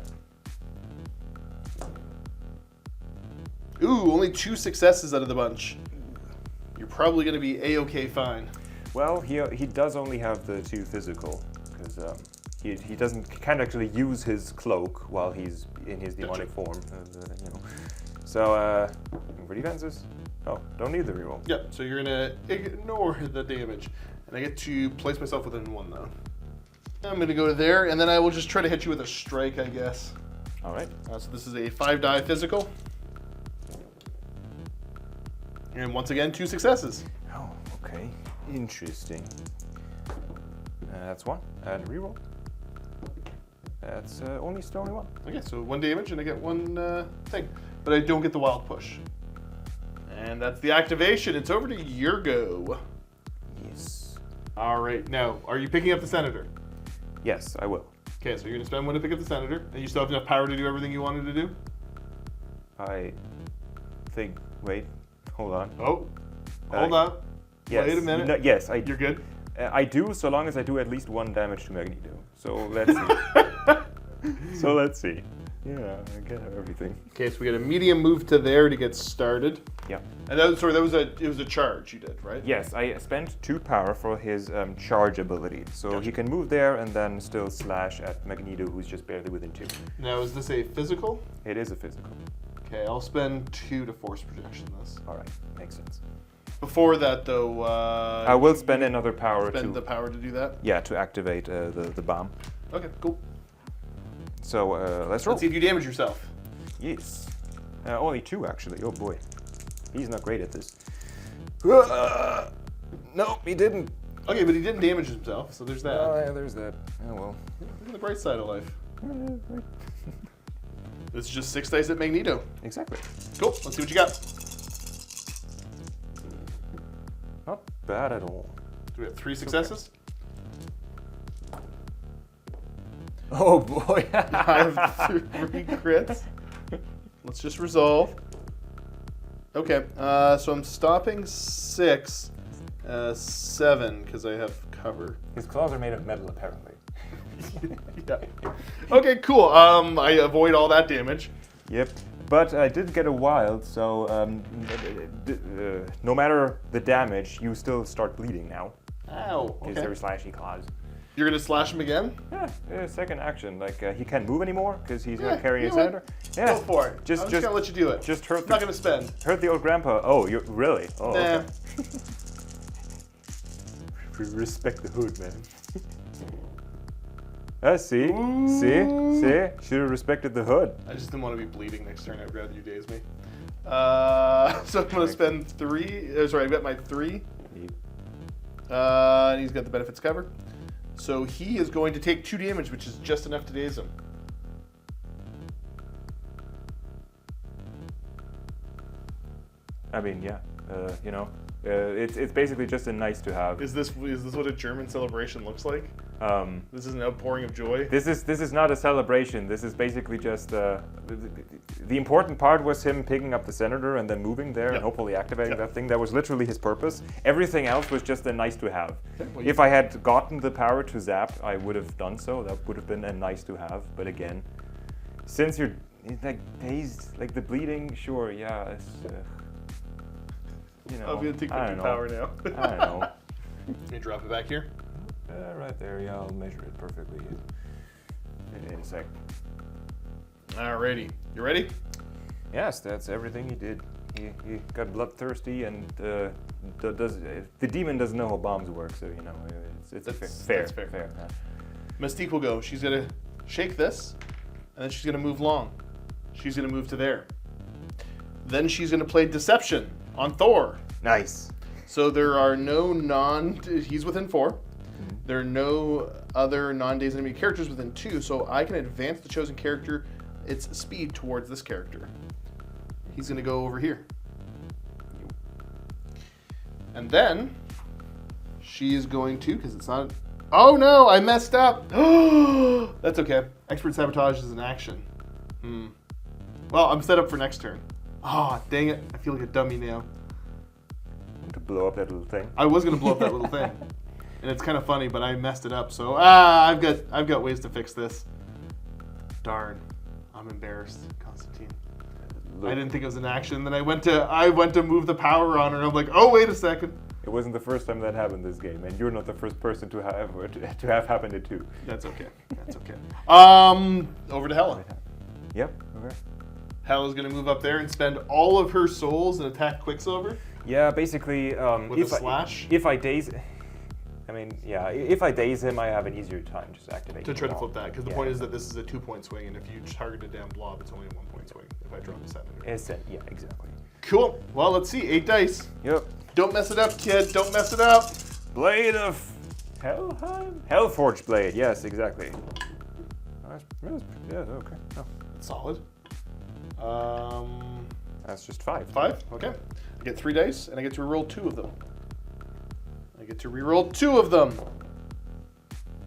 Ooh, only 2 successes out of the bunch. You're probably going to be A-okay fine. Well, he does only have the 2 physical, because he can't actually use his cloak while he's in his demonic form, you know. So, for defenses, don't need the reroll. Yep, so you're going to ignore the damage. And I get to place myself within 1, though. I'm going to go to there, and then I will just try to hit you with a strike, I guess. All right. So this is a 5 die physical. And once again, 2 successes. Oh, okay. Interesting. That's 1. And reroll. That's still only 1. Okay, so 1 damage, and I get 1 thing. But I don't get the wild push. And that's the activation. It's over to your go. Yes. All right. Now, are you picking up the Senator? Yes, I will. Okay, so you're going to spend one to pick up the Senator, and you still have enough power to do everything you wanted to do? I think. Wait. Hold on. Oh, hold up. Yes. Wait a minute. No, yes, You're good? I do, so long as I do at least 1 damage to Magneto. So let's see. Yeah, I can have everything. Okay, so we got a medium move to there to get started. Yeah. And that was a charge you did, right? Yes, I spent 2 power for his charge ability, so he can move there and then still slash at Magneto, who's just barely within 2. Now, is this a physical? It is a physical. Okay, I'll spend 2 to force projection this. All right, makes sense. Before that, though, I will spend another power spend the power to do that. Yeah, to activate the bomb. Okay, cool. So let's roll. Let's see if you damage yourself. Yes. Only 2 actually. Oh boy, he's not great at this. Nope, he didn't. Okay, but he didn't damage himself, so there's that. Oh, yeah, there's that. Oh well. Look at the bright side of life. This is just 6 dice at Magneto. Exactly. Cool. Let's see what you got. Not bad at all. Do we have 3 successes? Oh boy. I have 3 crits. Let's just resolve. Okay, so I'm stopping 6, 7, because I have cover. His claws are made of metal, apparently. Yeah. Okay, cool. I avoid all that damage. Yep. But I did get a wild, so no matter the damage, you still start bleeding now. Ow. Because Okay. they're slashy claws. You're gonna slash him again? Yeah, second action. Like he can't move anymore because he's not carrying you a know senator. what? Yeah. Go for it. I'm just gonna let you do it. Just hurt. I'm not gonna spend. Hurt the old grandpa. Oh, you really? Oh, Nah. okay. Respect the hood, man. See? Should have respected the hood. I just didn't want to be bleeding next turn. I'd rather you daze me. So I'm gonna spend 3. Sorry, I've got my 3. And he's got the benefits covered. So he is going to take 2 damage, which is just enough to daze him. I mean, yeah. It's basically just a nice to have. Is this what a German celebration looks like? This is an outpouring of joy. This is not a celebration. This is basically just the important part was him picking up the senator and then moving there and hopefully activating that thing. That was literally his purpose. Everything else was just a nice to have. Well, if I had gotten the power to zap, I would have done so. That would have been a nice to have. But again, since you're like dazed, like the bleeding, sure, yeah. It's, I'm gonna take the power now. I don't know. Let me drop it back here. Right there, yeah, I'll measure it perfectly in a sec. Alrighty, you ready? Yes, that's everything he did. He got bloodthirsty, and the demon doesn't know how bombs work, so you know it's fair. That's fair. Yeah. Mystique will go. She's gonna shake this, and then she's gonna move long. She's gonna move to there. Then she's gonna play Deception on Thor. Nice. So there are no he's within 4. There are no other non-dazed enemy characters within 2, so I can advance the chosen character, its speed towards this character. He's going to go over here. And then she is going to, because it's not... Oh no, I messed up. That's okay. Expert Sabotage is an action. Well, I'm set up for next turn. Oh, dang it. I feel like a dummy now. To blow up that little thing. I was going to blow up that little thing. And it's kind of funny, but I messed it up. So I've got ways to fix this. Darn, I'm embarrassed, Constantin. I didn't think it was an action. Then I went to move the power on her, and I'm like, oh wait a second. It wasn't the first time that happened this game, and you're not the first person to have happened it too. That's okay. That's okay. Over to Hela. Yep. Okay. Hela's gonna move up there and spend all of her souls and attack Quicksilver. Yeah, basically. With a slash. If I daze. I mean, yeah, if I daze him, I have an easier time just activating To try to the flip that, because the point is that this is a 2-point swing, and if you target a damn blob, it's only a 1-point swing if I drop a senator. Yeah, exactly. Cool. Well, let's see. 8 dice. Yep. Don't mess it up, kid. Don't mess it up. Blade of Helheim? Hellforge Blade, yes, exactly. Yeah, okay. Oh. Solid. That's just 5. 5? Okay. I get 3 dice, and I get to reroll 2 of them. I get to reroll 2 of them.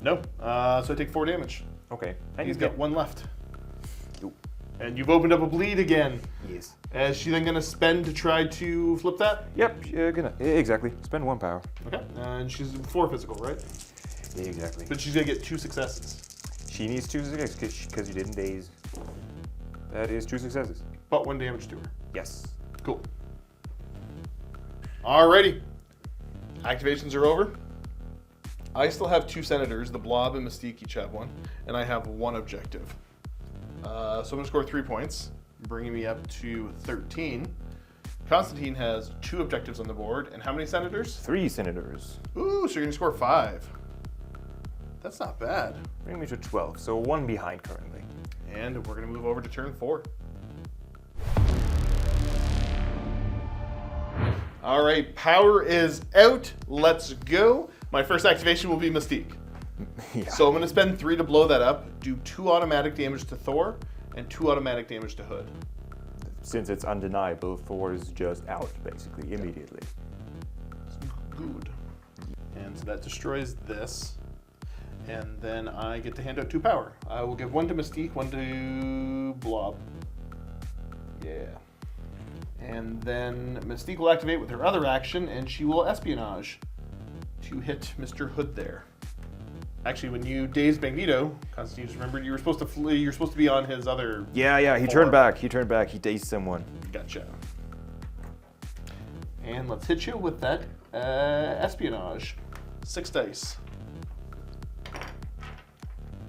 No. So I take 4 damage. Okay. And He's you got get 1 left. Ooh. And you've opened up a bleed again. Yes. Is she then going to spend to try to flip that? Yep. Exactly. Spend 1 power. Okay. And she's 4 physical, right? Exactly. But she's going to get 2 successes. She needs 2 successes because you didn't daze. That is 2 successes. But 1 damage to her. Yes. Cool. Alrighty. Activations are over. I still have 2 senators. The Blob and Mystique each have 1. And I have 1 objective. So I'm going to score 3 points, bringing me up to 13. Constantin has 2 objectives on the board. And how many senators? 3 senators. Ooh, so you're going to score 5. That's not bad. Bring me to 12, so 1 behind currently. And we're going to move over to turn 4. All right, power is out. Let's go. My first activation will be Mystique. Yeah. So I'm going to spend 3 to blow that up, do 2 automatic damage to Thor, and 2 automatic damage to Hood. Since it's undeniable, Thor is just out, basically, immediately. Good. And so that destroys this. And then I get to hand out 2 power. I will give 1 to Mystique, 1 to Blob. Yeah. And then Mystique will activate with her other action, and she will espionage to hit Mr. Hood there. Actually, when you dazed Magneto, Constantine just remembered you were supposed to flee. You're supposed to be on his other. Yeah, he 4. turned back. He dazed someone. Gotcha. And let's hit you with that espionage. 6 dice.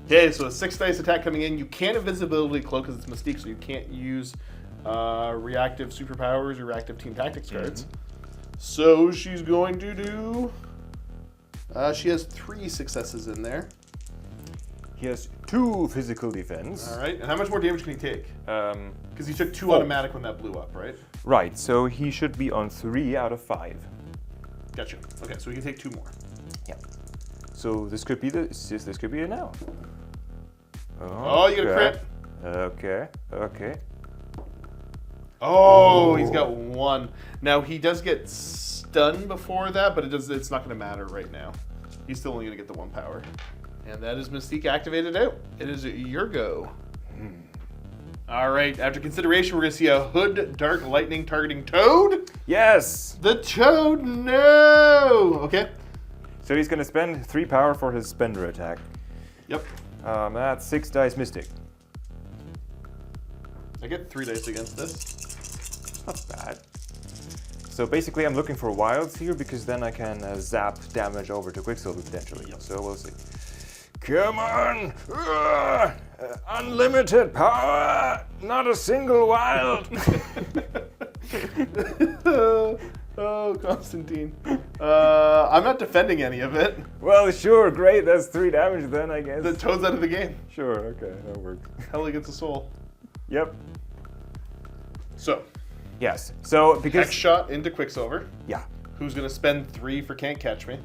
Okay, so a 6 dice attack coming in. You can't invisibility cloak because it's Mystique, so you can't use reactive superpowers or reactive team tactics cards. So she's going to do. She has 3 successes in there. He has 2 physical defense. All right, and how much more damage can he take? Because he took 2 4. automatic when that blew up, right? Right, so he should be on 3 out of 5. Gotcha. Okay, so he can take 2 more. Yeah. So this could be this could be it now. Oh, you got a crit. Okay. Oh, he's got 1. Now he does get stunned before that, but it's not going to matter right now. He's still only going to get the 1 power. And that is Mystique activated out. It is your go. All right, after consideration, we're going to see a Hood Dark Lightning targeting Toad. Yes! The Toad, no! Okay. So he's going to spend 3 power for his spender attack. Yep. That's 6 dice Mystic. I get 3 dice against this. Not bad. So basically I'm looking for wilds here because then I can zap damage over to Quicksilver potentially. Yep. So we'll see. Come on! Unlimited power! Not a single wild! Oh, Constantine. I'm not defending any of it. Well, sure, great. That's 3 damage then, I guess. The Toad's out of the game. Sure, okay, that works. Hell, he gets a soul. Yep. So, Yes. So because Hex shot into Quicksilver. yeah. Who's going to spend 3 for Can't Catch Me.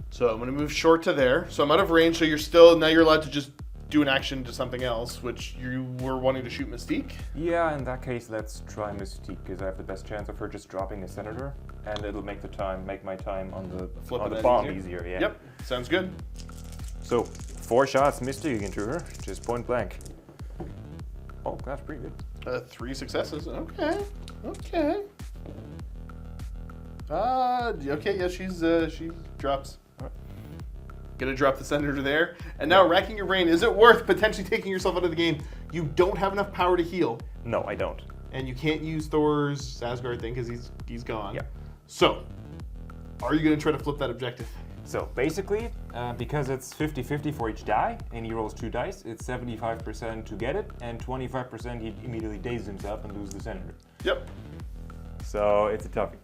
So I'm going to move short to there. So I'm out of range, so now you're allowed to just do an action to something else, which you were wanting to shoot Mystique. Yeah, in that case, let's try Mystique because I have the best chance of her just dropping a senator, and it'll make my time on the bomb easier. Yeah. Yep, sounds good. So 4 shots Mystique into her, just point blank. Oh, that's pretty good. 3 successes. Okay. Okay, yeah, she drops. Gonna drop the senator there. And now, racking your brain, is it worth potentially taking yourself out of the game? You don't have enough power to heal, No, I don't. and you can't use Thor's Asgard thing because he's gone. Yeah. So, are you gonna try to flip that objective? So basically, because it's 50-50 for each die, and he rolls 2 dice, it's 75% to get it, and 25% he immediately dazes himself and loses the senator. Yep. So it's a toughie.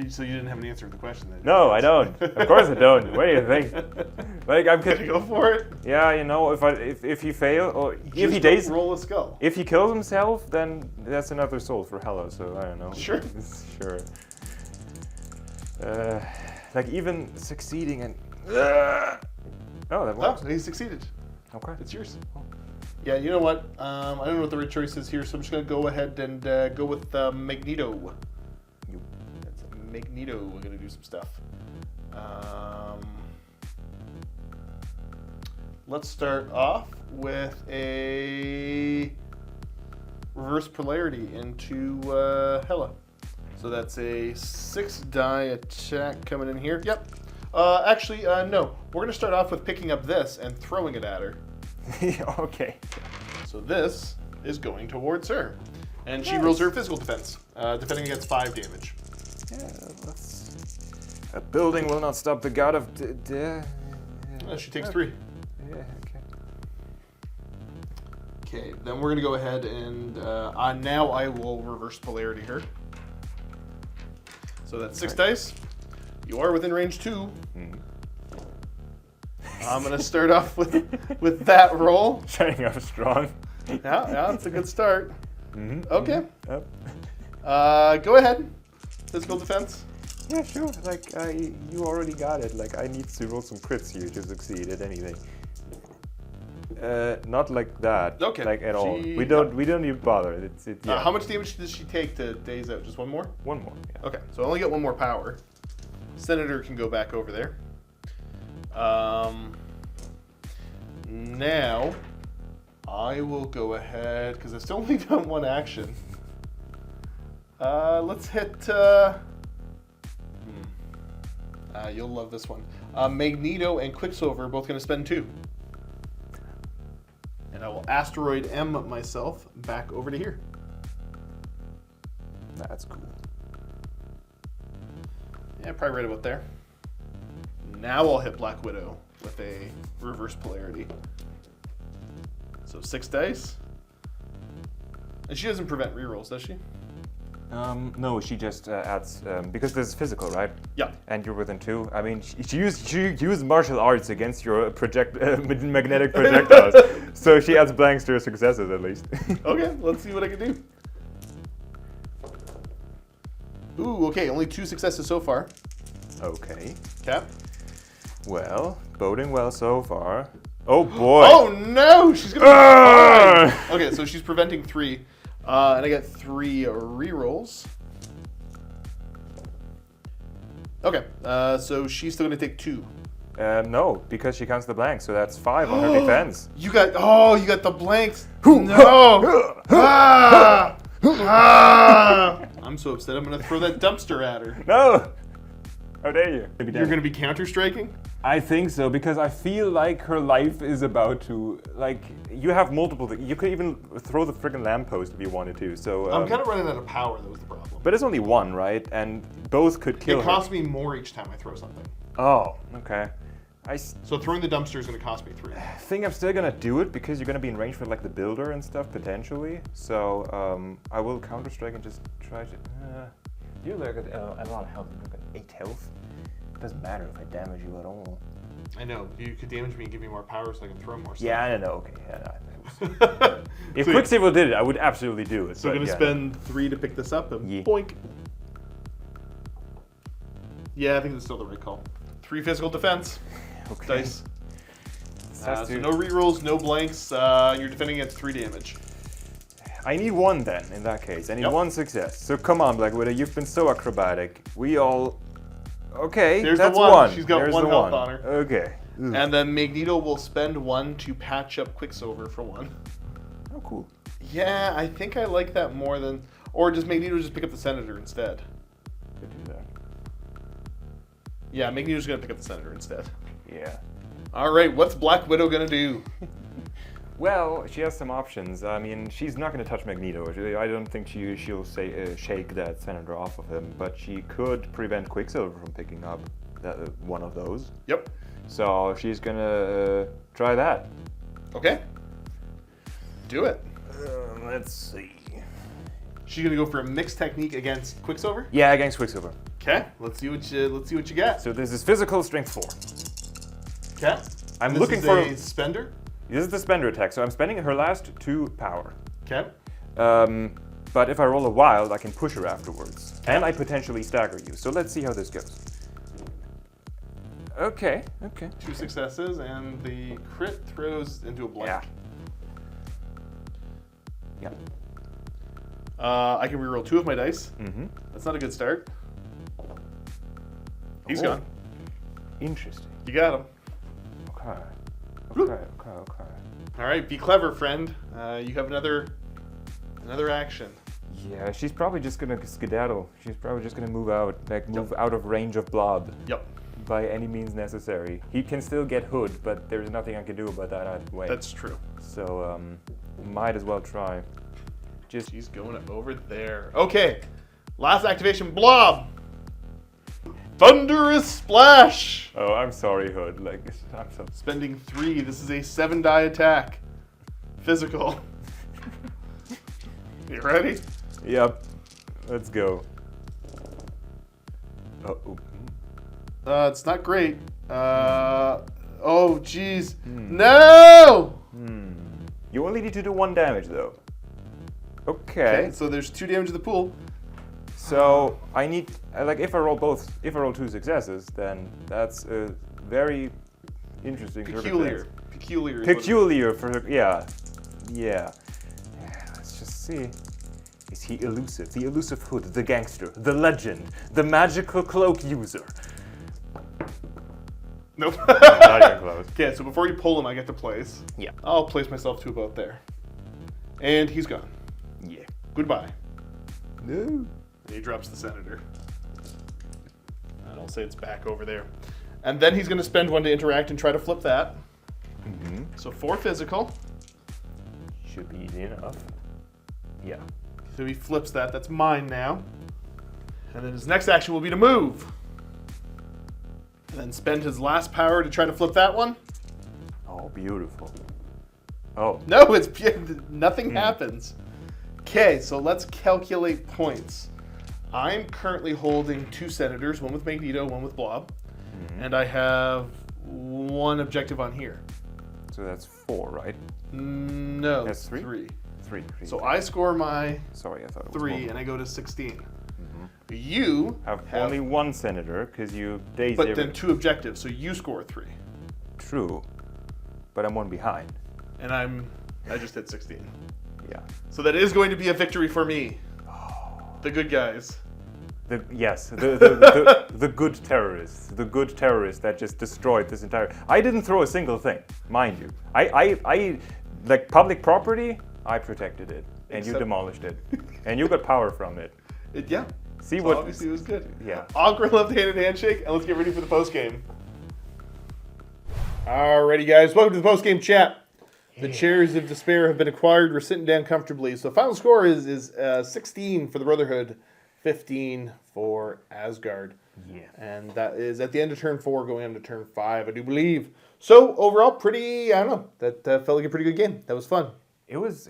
So you didn't have an answer to the question then? No, I don't. Of course I don't. What do you think? Like I'm Gonna go for it? Yeah, you know, if he fails or if Just he dazes, roll a skull. if he kills himself, then that's another soul for Hela. So I don't know. Sure. Sure. Like even succeeding and oh, that works. Oh, he succeeded. Okay. It's yours. Yeah, you know what? I don't know what the right choice is here, so I'm just going to go ahead and go with Magneto. That's Magneto. We're going to do some stuff. Let's start off with a reverse polarity into Hela. So that's a 6-die attack coming in here. Yep. Actually, no. We're going to start off with picking up this and throwing it at her. Okay. So this is going towards her. And she rolls her physical defense, defending against 5 damage. Yeah, a building will not stop the god of... She takes 3. Yeah, okay. Okay, then we're going to go ahead and now I will reverse polarity her. So that's 6 dice. You are within range 2. I'm going to start off with that roll. Starting off strong. Yeah, it's a good start. Okay. Yep. Go ahead. Physical defense. Yeah, sure. Like, you already got it. Like, I need to roll some crits here to succeed at anything. Not like that. Okay. Like at all. We don't even bother. Yeah. How much damage does she take to daze out? Just one more? One more. Yeah. Okay, so I only get 1 more power. Senator can go back over there. Now, I will go ahead, because I've still only done 1 action. Let's hit... you'll love this one. Magneto and Quicksilver are both going to spend 2. And I will Asteroid M myself back over to here. That's cool. Yeah, probably right about there. Now I'll hit Black Widow with a reverse polarity. So 6 dice. And she doesn't prevent rerolls, does she? No, she just adds because this is physical, right? Yeah. And you're within 2. I mean, she used martial arts against your magnetic projectiles, so she adds blanks to her successes at least. Okay, let's see what I can do. Ooh, okay, only 2 successes so far. Okay. Cap. Well, boding well so far. Oh boy. Oh no, she's gonna be fine. Okay, so she's preventing 3. And I get 3 rerolls. Okay, so she's still gonna take 2. No, because she counts the blanks, so that's 5 on her defense. You got the blanks. No. I'm so upset. I'm gonna throw that dumpster at her. No. How dare you? You're gonna be counter-striking? I think so, because I feel like her life is about to, like, you have multiple, you could even throw the friggin' lamppost if you wanted to, so... I'm kind of running out of power, that was the problem. But it's only 1, right? And both could kill her. It costs me more each time I throw something. Oh, okay. So throwing the dumpster is gonna cost me 3. I think I'm still gonna do it, because you're gonna be in range for, like, the builder and stuff, potentially. So, I will counter-strike and just try to... you look at a lot of health, you look at 8 health. It doesn't matter if I damage you at all. I know. You could damage me and give me more power so I can throw more stuff. Yeah, I know. Okay. Yeah, if So Quicksilver did it, I would absolutely do it. So I'm going to spend 3 to pick this up and boink. Yeah, I think that's still the right call. 3 physical defense. Okay. Dice. So no rerolls, no blanks. You're defending against 3 damage. I need 1 then, in that case. I need 1 success. So come on, Black Widow. You've been so acrobatic. We all... Okay, There's that's the 1. She's got There's 1 the health on her. Okay. Ugh. And then Magneto will spend 1 to patch up Quicksilver for 1. Oh, cool. Yeah, I think I like that more than... Or does Magneto just pick up the Senator instead? Could do that. Yeah, Magneto's going to pick up the Senator instead. Yeah. All right, what's Black Widow going to do? Well, she has some options. I mean, she's not going to touch Magneto. I don't think she'll shake that Senator off of him, but she could prevent Quicksilver from picking up one of those. Yep. So she's going to try that. Okay. Do it. Let's see. She's going to go for a mixed technique against Quicksilver? Yeah, against Quicksilver. Okay, let's see what you get. So this is physical strength 4. Okay. I'm This looking is for a spender. This is the spender attack, so I'm spending her last 2 power. Okay. But if I roll a wild, I can push her afterwards. And I potentially stagger you. So let's see how this goes. Okay. 2 successes, and the crit throws into a blank. Yeah. Yeah. I can reroll 2 of my dice. Mm-hmm. That's not a good start. He's Oh. gone. Interesting. You got him. Okay. All right, be clever, friend. You have another action. Yeah, she's probably just gonna skedaddle. She's probably just gonna move out, move out of range of Blob Yep, by any means necessary. He can still get Hood, but there's nothing I can do about that either way. that's true. So, might as well try. Just She's going over there. Okay, last activation, Blob. Thunderous Splash. oh, I'm sorry, Hood. Like, I'm so. Spending 3. This is a 7-die attack. Physical. You ready? Yep. Let's go. Oh. It's not great. Oh, jeez. No! You only need to do 1 damage though. Okay. So there's 2 damage to the pool. So I need if I roll 2 successes, then that's a very interesting Peculiar. circumstance. Peculiar. is what it is. Peculiar for yeah. Let's just see. Is he elusive? The elusive Hood, the gangster, the legend, the magical cloak user. Nope. Not even close. Okay, so before you pull him, I get to place. Yeah. I'll place myself to about there. And he's gone. Yeah. Goodbye. No. And he drops the senator. And I'll say it's back over there. And then he's going to spend 1 to interact and try to flip that. Mm-hmm. So 4 physical. Should be easy enough. Yeah. So he flips that. That's mine now. And then his next action will be to move. And then spend his last power to try to flip that one. Oh, beautiful. Oh. No, nothing happens. Okay, so let's calculate points. I'm currently holding 2 senators, one with Magneto, one with Blob. And I have 1 objective on here. So that's 4, right? No, That's 3? 3. 3. So I score my Sorry, I thought it was 3 more. and I go to 16. You Have only 1 senator because you daisy. but then 2 objectives, so you score 3. True, but I'm 1 behind. And I just hit 16. Yeah. So that is going to be a victory for me. The good guys. The good terrorists. The good terrorists that just destroyed this entire. I didn't throw a single thing, mind you. I like public property. I protected it, and you Except- demolished it, and you got power from it. Yeah. See So what? obviously it was good. Yeah. Awkward left-handed handshake, and let's get ready for the post-game. Alrighty, guys. Welcome to the post-game chat. The chairs of despair have been acquired. We're sitting down comfortably. So final score is 16 for the Brotherhood, 15 for Asgard. Yeah. And that is at the end of turn 4, going into turn 5, I do believe. So overall, pretty, I don't know, that felt like a pretty good game. That was fun. It was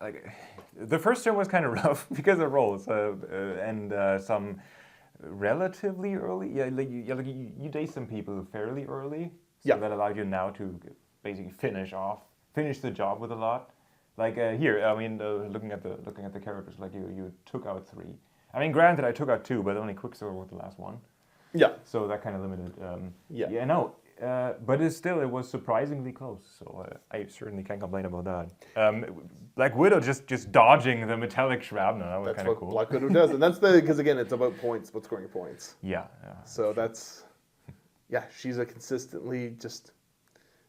like the first turn was kind of rough because of rolls and some relatively early. Yeah, you dazed some people fairly early, so Yeah. that allowed you now to basically finish the job with a lot. Like here, I mean, looking at the characters, like you took out 3. I mean, granted, I took out 2, but only Quicksilver was the last one, Yeah. so that kind of limited. Yeah. Yeah, no. But it was surprisingly close, so I certainly can't complain about that. Black Widow just dodging the metallic shrapnel, that was That's kind of what cool. Black Widow does. And that's because again, it's about points, about scoring points. Yeah. So that's, yeah, she's a consistently just,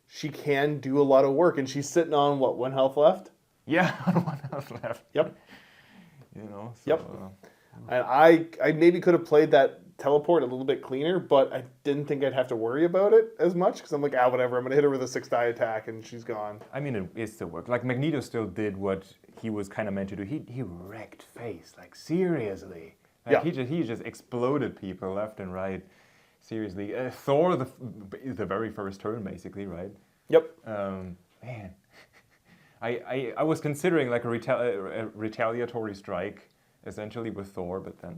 she can do a lot of work. And she's sitting on, what, 1 health left? Yeah, one else left. Yep. You know. So, Yep. And I maybe could have played that teleport a little bit cleaner, but I didn't think I'd have to worry about it as much because I'm like, whatever. I'm going to hit her with a 6-die attack and she's gone. I mean, it still worked. Like Magneto still did what he was kind of meant to do. He wrecked face, like seriously. Like, Yeah. he just exploded people left and right. Seriously, Thor the very first turn basically, right? Yep. Man, I was considering like a retaliatory strike essentially with Thor, but then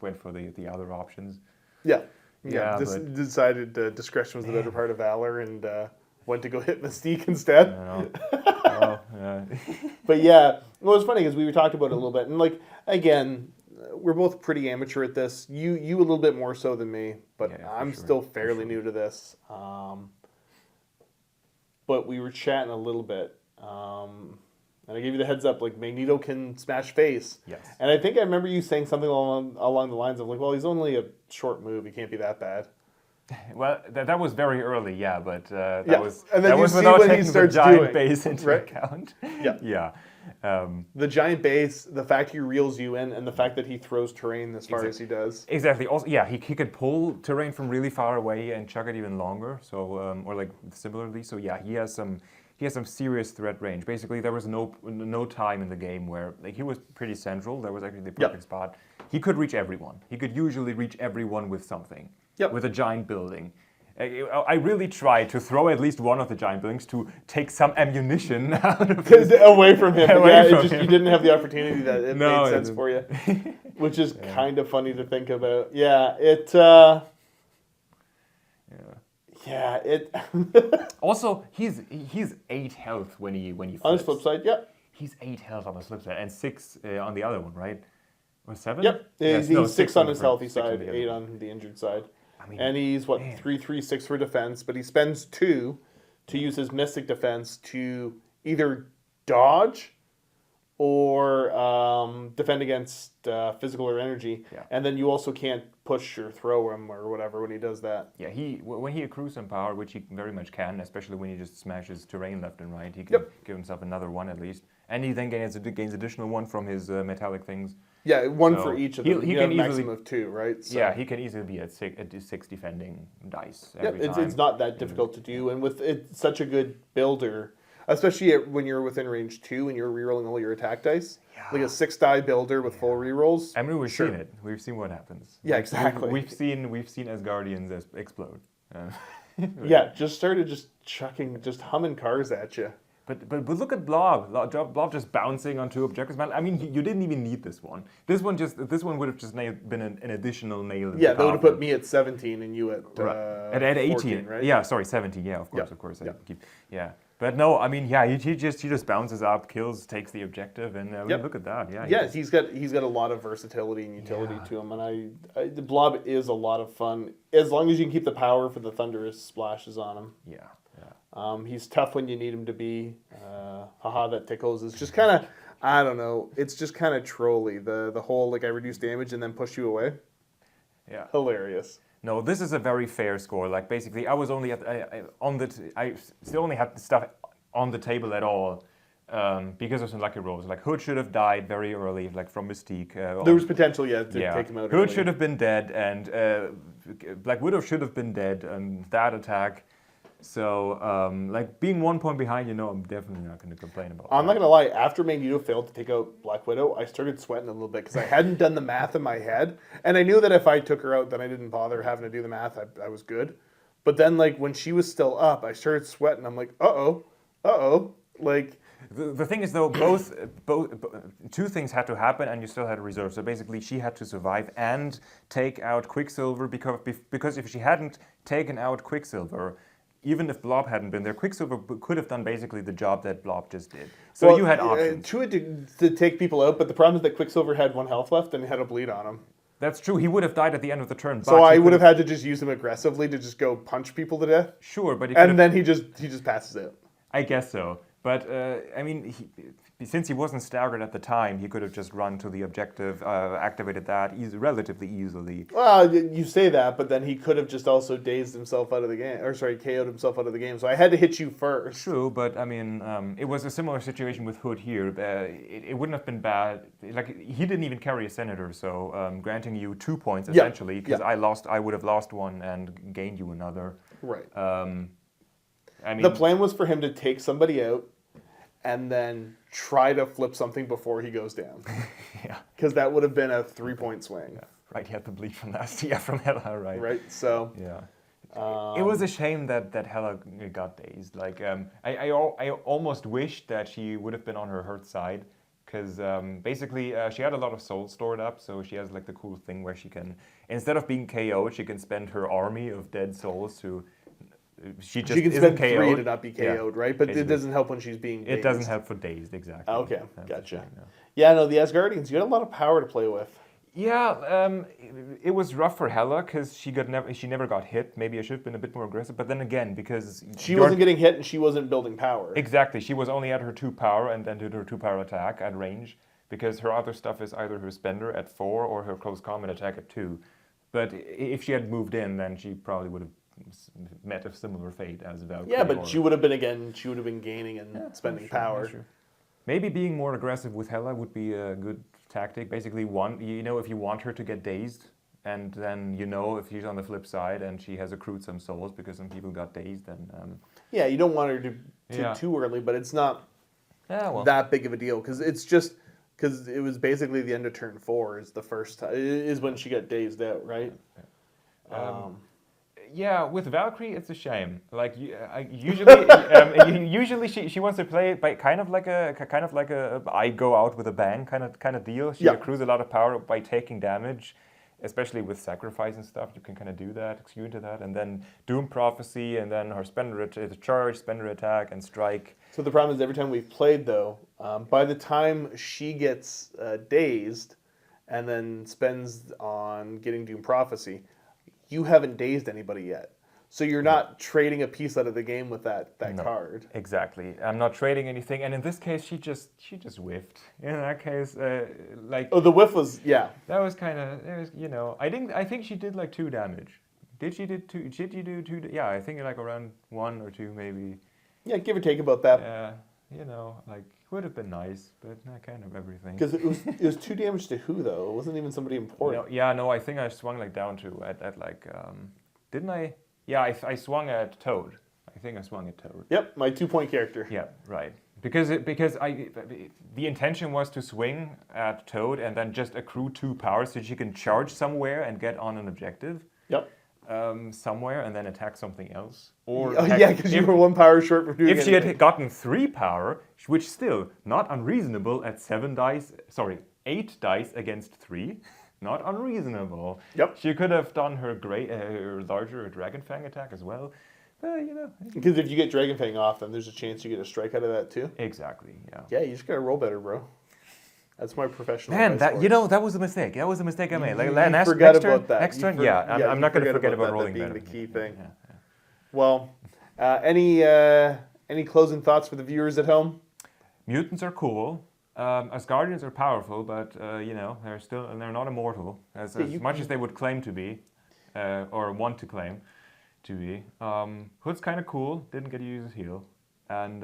went for the other options. Yeah. Yeah, Decided discretion was the better part of valor and went to go hit Mystique instead. Yeah. But yeah, well, it was funny because we talked about it a little bit, and like again, we're both pretty amateur at this. You a little bit more so than me, but Yeah, for I'm sure, still fairly new to this. But we were chatting a little bit, And I gave you the heads up, like, Magneto can smash face. Yes. And I think I remember you saying something along the lines of, like, well, he's only a short move. He can't be that bad. Well, that was very early, yeah, but that Yeah, was and then that you was see without what he taking the starts giant doing, base into right? account. Yeah. Yeah. The giant base, the fact he reels you in, and the fact that he throws terrain as far as he does. Exactly. Also, yeah, he could pull terrain from really far away and chuck it even longer. So, or like similarly. So yeah, he has some serious threat range. Basically, there was no time in the game where like he was pretty central. That was actually the perfect spot. He could reach everyone. He could usually reach everyone with something. Yep. With a giant building. I really tried to throw at least one of the giant buildings to take some ammunition out of away from him. Away from him. You didn't have the opportunity that it No, made it sense didn't. for you, which is kind of funny to think about. Yeah, it. Also, he's 8 health when he flips. On the flip side, yep. He's 8 health on the flip side and 6 on the other one, right? Or 7? Yep. Yes, He's 6 on his healthy six on side, the other 8 one. on the injured side. I mean, And he's, 3/3/6 for defense, but he spends 2 to use his mystic defense to either dodge or defend against physical or energy. Yeah. And then you also can't push or throw him or whatever when he does that. Yeah, when he accrues some power, which he very much can, especially when he just smashes terrain left and right, he can give himself another one at least. And he then gains additional one from his metallic things. Yeah, one So for each of them. he You can have a maximum easily- of 2, right? So, Yeah, he can easily be at 6 defending dice every it's time. not that difficult to do. And with it's such a good builder, especially when you're within range 2 and you're rerolling all your attack dice. Like a 6-die builder with full rerolls. I mean, we've seen it. We've seen what happens. Yeah, exactly. We've seen Asgardians explode. Yeah, just started just humming cars at you. But look at Blob. Blob just bouncing onto objectives. Man, I mean, you didn't even need this one. This one would have just been an additional nail. In Yeah, the that would have coffin. put me at 17 and you at At 18, 14, right? Yeah, sorry, 17. Yeah, of course, Yeah, of course. yeah. Yeah, but no, I mean, yeah, he just bounces up, kills, takes the objective, and I mean, look at that. Yeah. Yeah, he's got a lot of versatility and utility to him, and the Blob is a lot of fun as long as you can keep the power for the thunderous splashes on him. Yeah. He's tough when you need him to be. Haha, that tickles. It's just kind of, I don't know. It's just kind of trolly. The whole like I reduce damage and then push you away. Yeah. Hilarious. No, this is a very fair score. Like basically, I was only I still only had stuff on the table at all because of some lucky rolls. Like Hood should have died very early, like from Mystique. There was potential, to take him out. Hood early. should have been dead, and Black Widow should have been dead on that attack. So, like being 1 point behind, I'm definitely not going to complain about. I'm not gonna lie. After Magneto failed to take out Black Widow, I started sweating a little bit because I hadn't done the math in my head, and I knew that if I took her out, then I didn't bother having to do the math. I was good. But then, like when she was still up, I started sweating. I'm like, uh oh, like. The thing is, though, both two things had to happen, and you still had a reserve. So basically, she had to survive and take out Quicksilver because if she hadn't taken out Quicksilver, even if Blob hadn't been there, Quicksilver could have done basically the job that Blob just did. So you had options. True to take people out, but the problem is that Quicksilver had 1 health left and he had a bleed on him. That's true. He would have died at the end of the turn. So I would have had to just use him aggressively to just go punch people to death. Sure, but then he just passes out. I guess so. But, I mean, since he wasn't staggered at the time, he could have just run to the objective, activated that relatively easily. Well, you say that, but then he could have just also dazed himself out of the game. Or, sorry, KO'd himself out of the game. So I had to hit you first. True, but, I mean, it was a similar situation with Hood here. It wouldn't have been bad. Like, he didn't even carry a senator, so granting you 2 points, essentially, because I would have lost one and gained you another. Right. I mean, the plan was for him to take somebody out and then try to flip something before he goes down. Yeah. Because that would have been a 3-point swing. Yeah. Right, he had the bleed from last year from Hela, right? Right, so... Yeah. It was a shame that Hela got dazed. Like, I almost wished that she would have been on her hurt side. Because basically, she had a lot of souls stored up, so she has like the cool thing where she can, instead of being KO'd, she can spend her army of dead souls to... She can spend KO'd. 3 to not be KO'd, right? But it doesn't help when she's being dazed. It doesn't help for dazed, exactly. Okay, That's gotcha. the thing, Yeah, no, the Asgardians, you got a lot of power to play with. Yeah, it was rough for Hela because she never got hit. Maybe I should have been a bit more aggressive. But then again, because She wasn't getting hit and she wasn't building power. exactly, she was only at her 2 power and then did her 2 power attack at range because her other stuff is either her spender at 4 or her close combat attack at 2. But if she had moved in, then she probably would have met a similar fate as Valkyrie. Yeah, but she would have been gaining and spending power. Sure. Maybe being more aggressive with Hela would be a good tactic. Basically, if you want her to get dazed, and then if she's on the flip side and she has accrued some souls because some people got dazed, then yeah, you don't want her to too early, but it's not that big of a deal because it's just because it was basically the end of turn 4 is the first time is when she got dazed out, right? Yeah, with Valkyrie, it's a shame. Like usually she wants to play by kind of like a I go out with a bang kind of deal. She accrues a lot of power by taking damage, especially with sacrifice and stuff. You can kind of do that, execute into that, and then Doom Prophecy, and then her spender charge, spender attack, and strike. So the problem is every time we've played though, by the time she gets dazed, and then spends on getting Doom Prophecy. You haven't dazed anybody yet. So you're not trading a piece out of the game with that card. Exactly. I'm not trading anything. And in this case, she just whiffed. In that case, Oh, the whiff was, yeah. That was kind of, I think she did like 2 damage. Did she do 2? Yeah, I think like around 1 or 2 maybe. Yeah, give or take about that. Yeah, would have been nice, but not kind of everything. Because it was 2 damage to who though? It wasn't even somebody important. I think I swung down to didn't I? Yeah, I swung at Toad. I think I swung at Toad. Yep, my 2-point character. Yeah, right. Because the intention was to swing at Toad and then just accrue 2 powers so she can charge somewhere and get on an objective. Yep. Somewhere and then attack something else. Or because you were 1 power short from doing If she had gotten 3 power, which still not unreasonable at 8 dice against 3, not unreasonable. Yep. She could have done her larger Dragon Fang attack as well. Because if you get Dragon Fang off, then there's a chance you get a strike out of that too. Exactly. Yeah. Yeah, you just gotta roll better, bro. That's my professional. Man, that was a mistake. That was a mistake I made. Next turn, I'm not going to forget about rolling better. Being the key thing. Yeah. Well, any closing thoughts for the viewers at home? Mutants are cool. Asgardians are powerful, but they're not immortal as much as they would claim to be, or want to claim to be. Hood's kind of cool. Didn't get to use his heal, and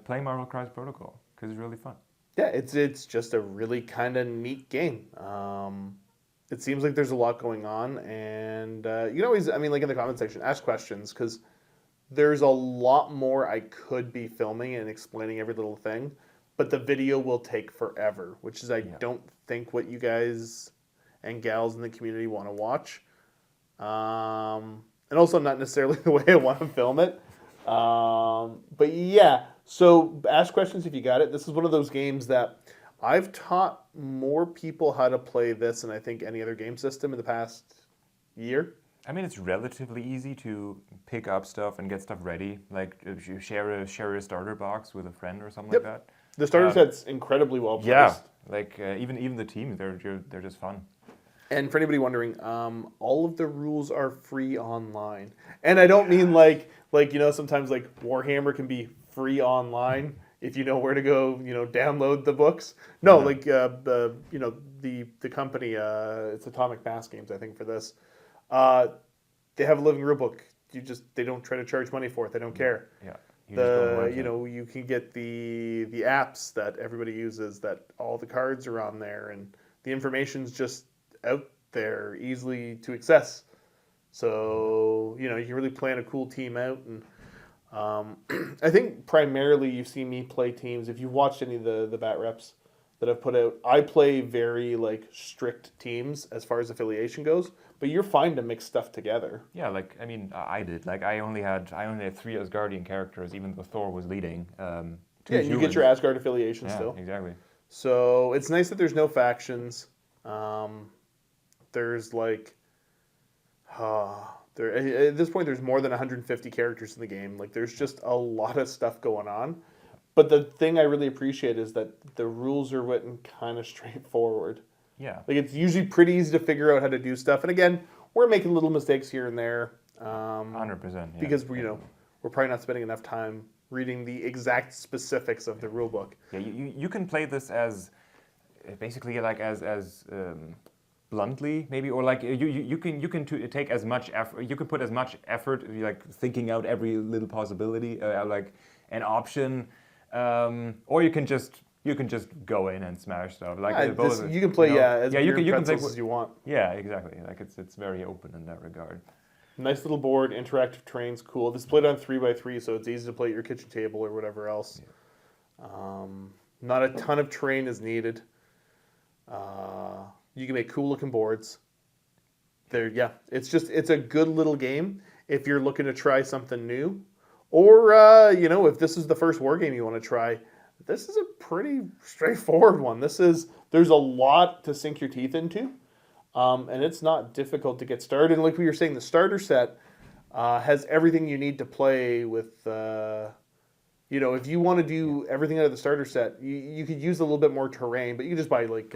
play Marvel Crisis Protocol because it's really fun. Yeah, it's just a really kind of neat game. It seems like there's a lot going on, and you can always, in the comment section, ask questions, because there's a lot more I could be filming and explaining every little thing, but the video will take forever, which is I don't think what you guys and gals in the community want to watch. And also not necessarily the way I want to film it. But yeah. So ask questions if you got it. This is one of those games that I've taught more people how to play this than I think any other game system in the past year. It's relatively easy to pick up stuff and get stuff ready. Like if you share a starter box with a friend or something like that. The starter set's incredibly well placed. Yeah, like even the team, they're just fun. And for anybody wondering, all of the rules are free online. And I don't mean like sometimes like Warhammer can be free online if you know where to go, download the books. No, the company, it's Atomic Mass Games, I think, for this. They have a living rule book. They don't try to charge money for it. They don't care. Yeah. You can get the apps that everybody uses, that all the cards are on there, and the information's just out there, easily to access. So, you can really plan a cool team out. And I think primarily you see me play teams. If you've watched any of the Bat Reps that I've put out, I play very strict teams as far as affiliation goes. But you're fine to mix stuff together. Yeah, I did. I only had 3 Asgardian characters, even though Thor was leading. You get your Asgard affiliation still. Exactly. So it's nice that there's no factions. There's at this point there's more than 150 characters in the game. There's just a lot of stuff going on. But the thing I really appreciate is that the rules are written kind of straightforward. Yeah. Like it's usually pretty easy to figure out how to do stuff. And again, we're making little mistakes here and there. 100%. Yeah. Because we're probably not spending enough time reading the exact specifics of the rule book. Yeah, you can play this as basically like as bluntly maybe, or like you can take as much effort. You can put as much effort like thinking out every little possibility, like an option, or you can just go in and smash stuff. Like you can play as you can play as you want. Yeah, exactly. Like it's very open in that regard. Nice little board, interactive terrain's cool. This is played on 3x3, so it's easy to play at your kitchen table or whatever else. Yeah. Not a ton of terrain is needed. You can make cool looking boards. It's a good little game if you're looking to try something new, or if this is the first war game you want to try. This is a pretty straightforward one. There's a lot to sink your teeth into. And it's not difficult to get started. And like we were saying, the starter set has everything you need to play with. If you want to do everything out of the starter set, you could use a little bit more terrain, but you can just buy like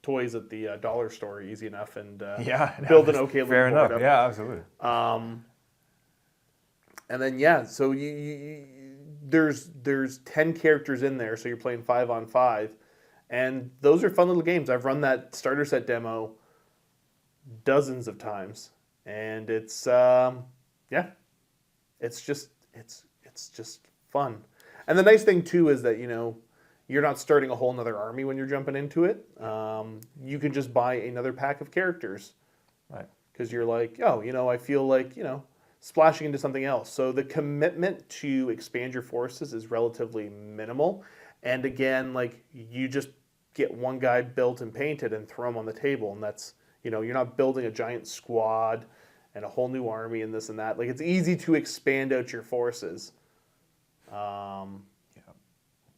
toys at the dollar store easy enough and build an okay little fair board enough. up. Yeah, absolutely. And then so there's 10 characters in there, so you're playing 5-on-5. And those are fun little games. I've run that starter set demo dozens of times, and it's just fun. And the nice thing too is that you're not starting a whole nother army when you're jumping into it. You can just buy another pack of characters, right? Because you're like, I feel like splashing into something else. So the commitment to expand your forces is relatively minimal. And again, like you just get one guy built and painted and throw him on the table, and that's you're not building a giant squad and a whole new army and this and that. Like it's easy to expand out your forces.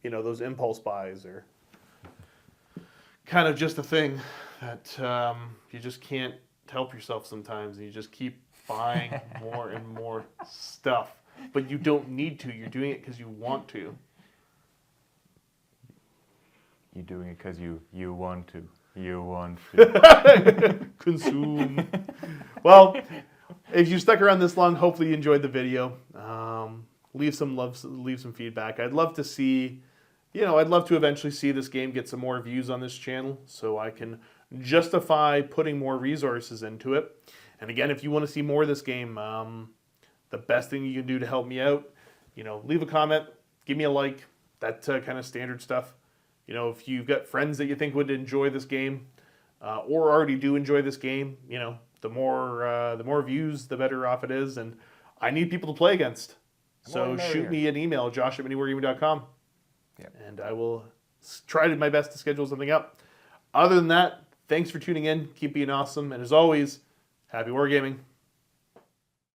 Those impulse buys are kind of just a thing that you just can't help yourself sometimes, and you just keep buying more and more stuff, but you don't need to. You're doing it because you want to. You're doing it because you want to. You want to. Consume. Well, if you stuck around this long, hopefully you enjoyed the video. Leave some feedback. I'd love to see, I'd love to eventually see this game get some more views on this channel so I can justify putting more resources into it. And again, if you want to see more of this game, the best thing you can do to help me out, leave a comment, give me a like, that kind of standard stuff. If you've got friends that you think would enjoy this game, or already do enjoy this game, the more views, the better off it is. And I need people to play against. So shoot me an email, josh@miniwargaming.com. Yep. And I will try my best to schedule something up. Other than that, thanks for tuning in. Keep being awesome. And as always, happy wargaming.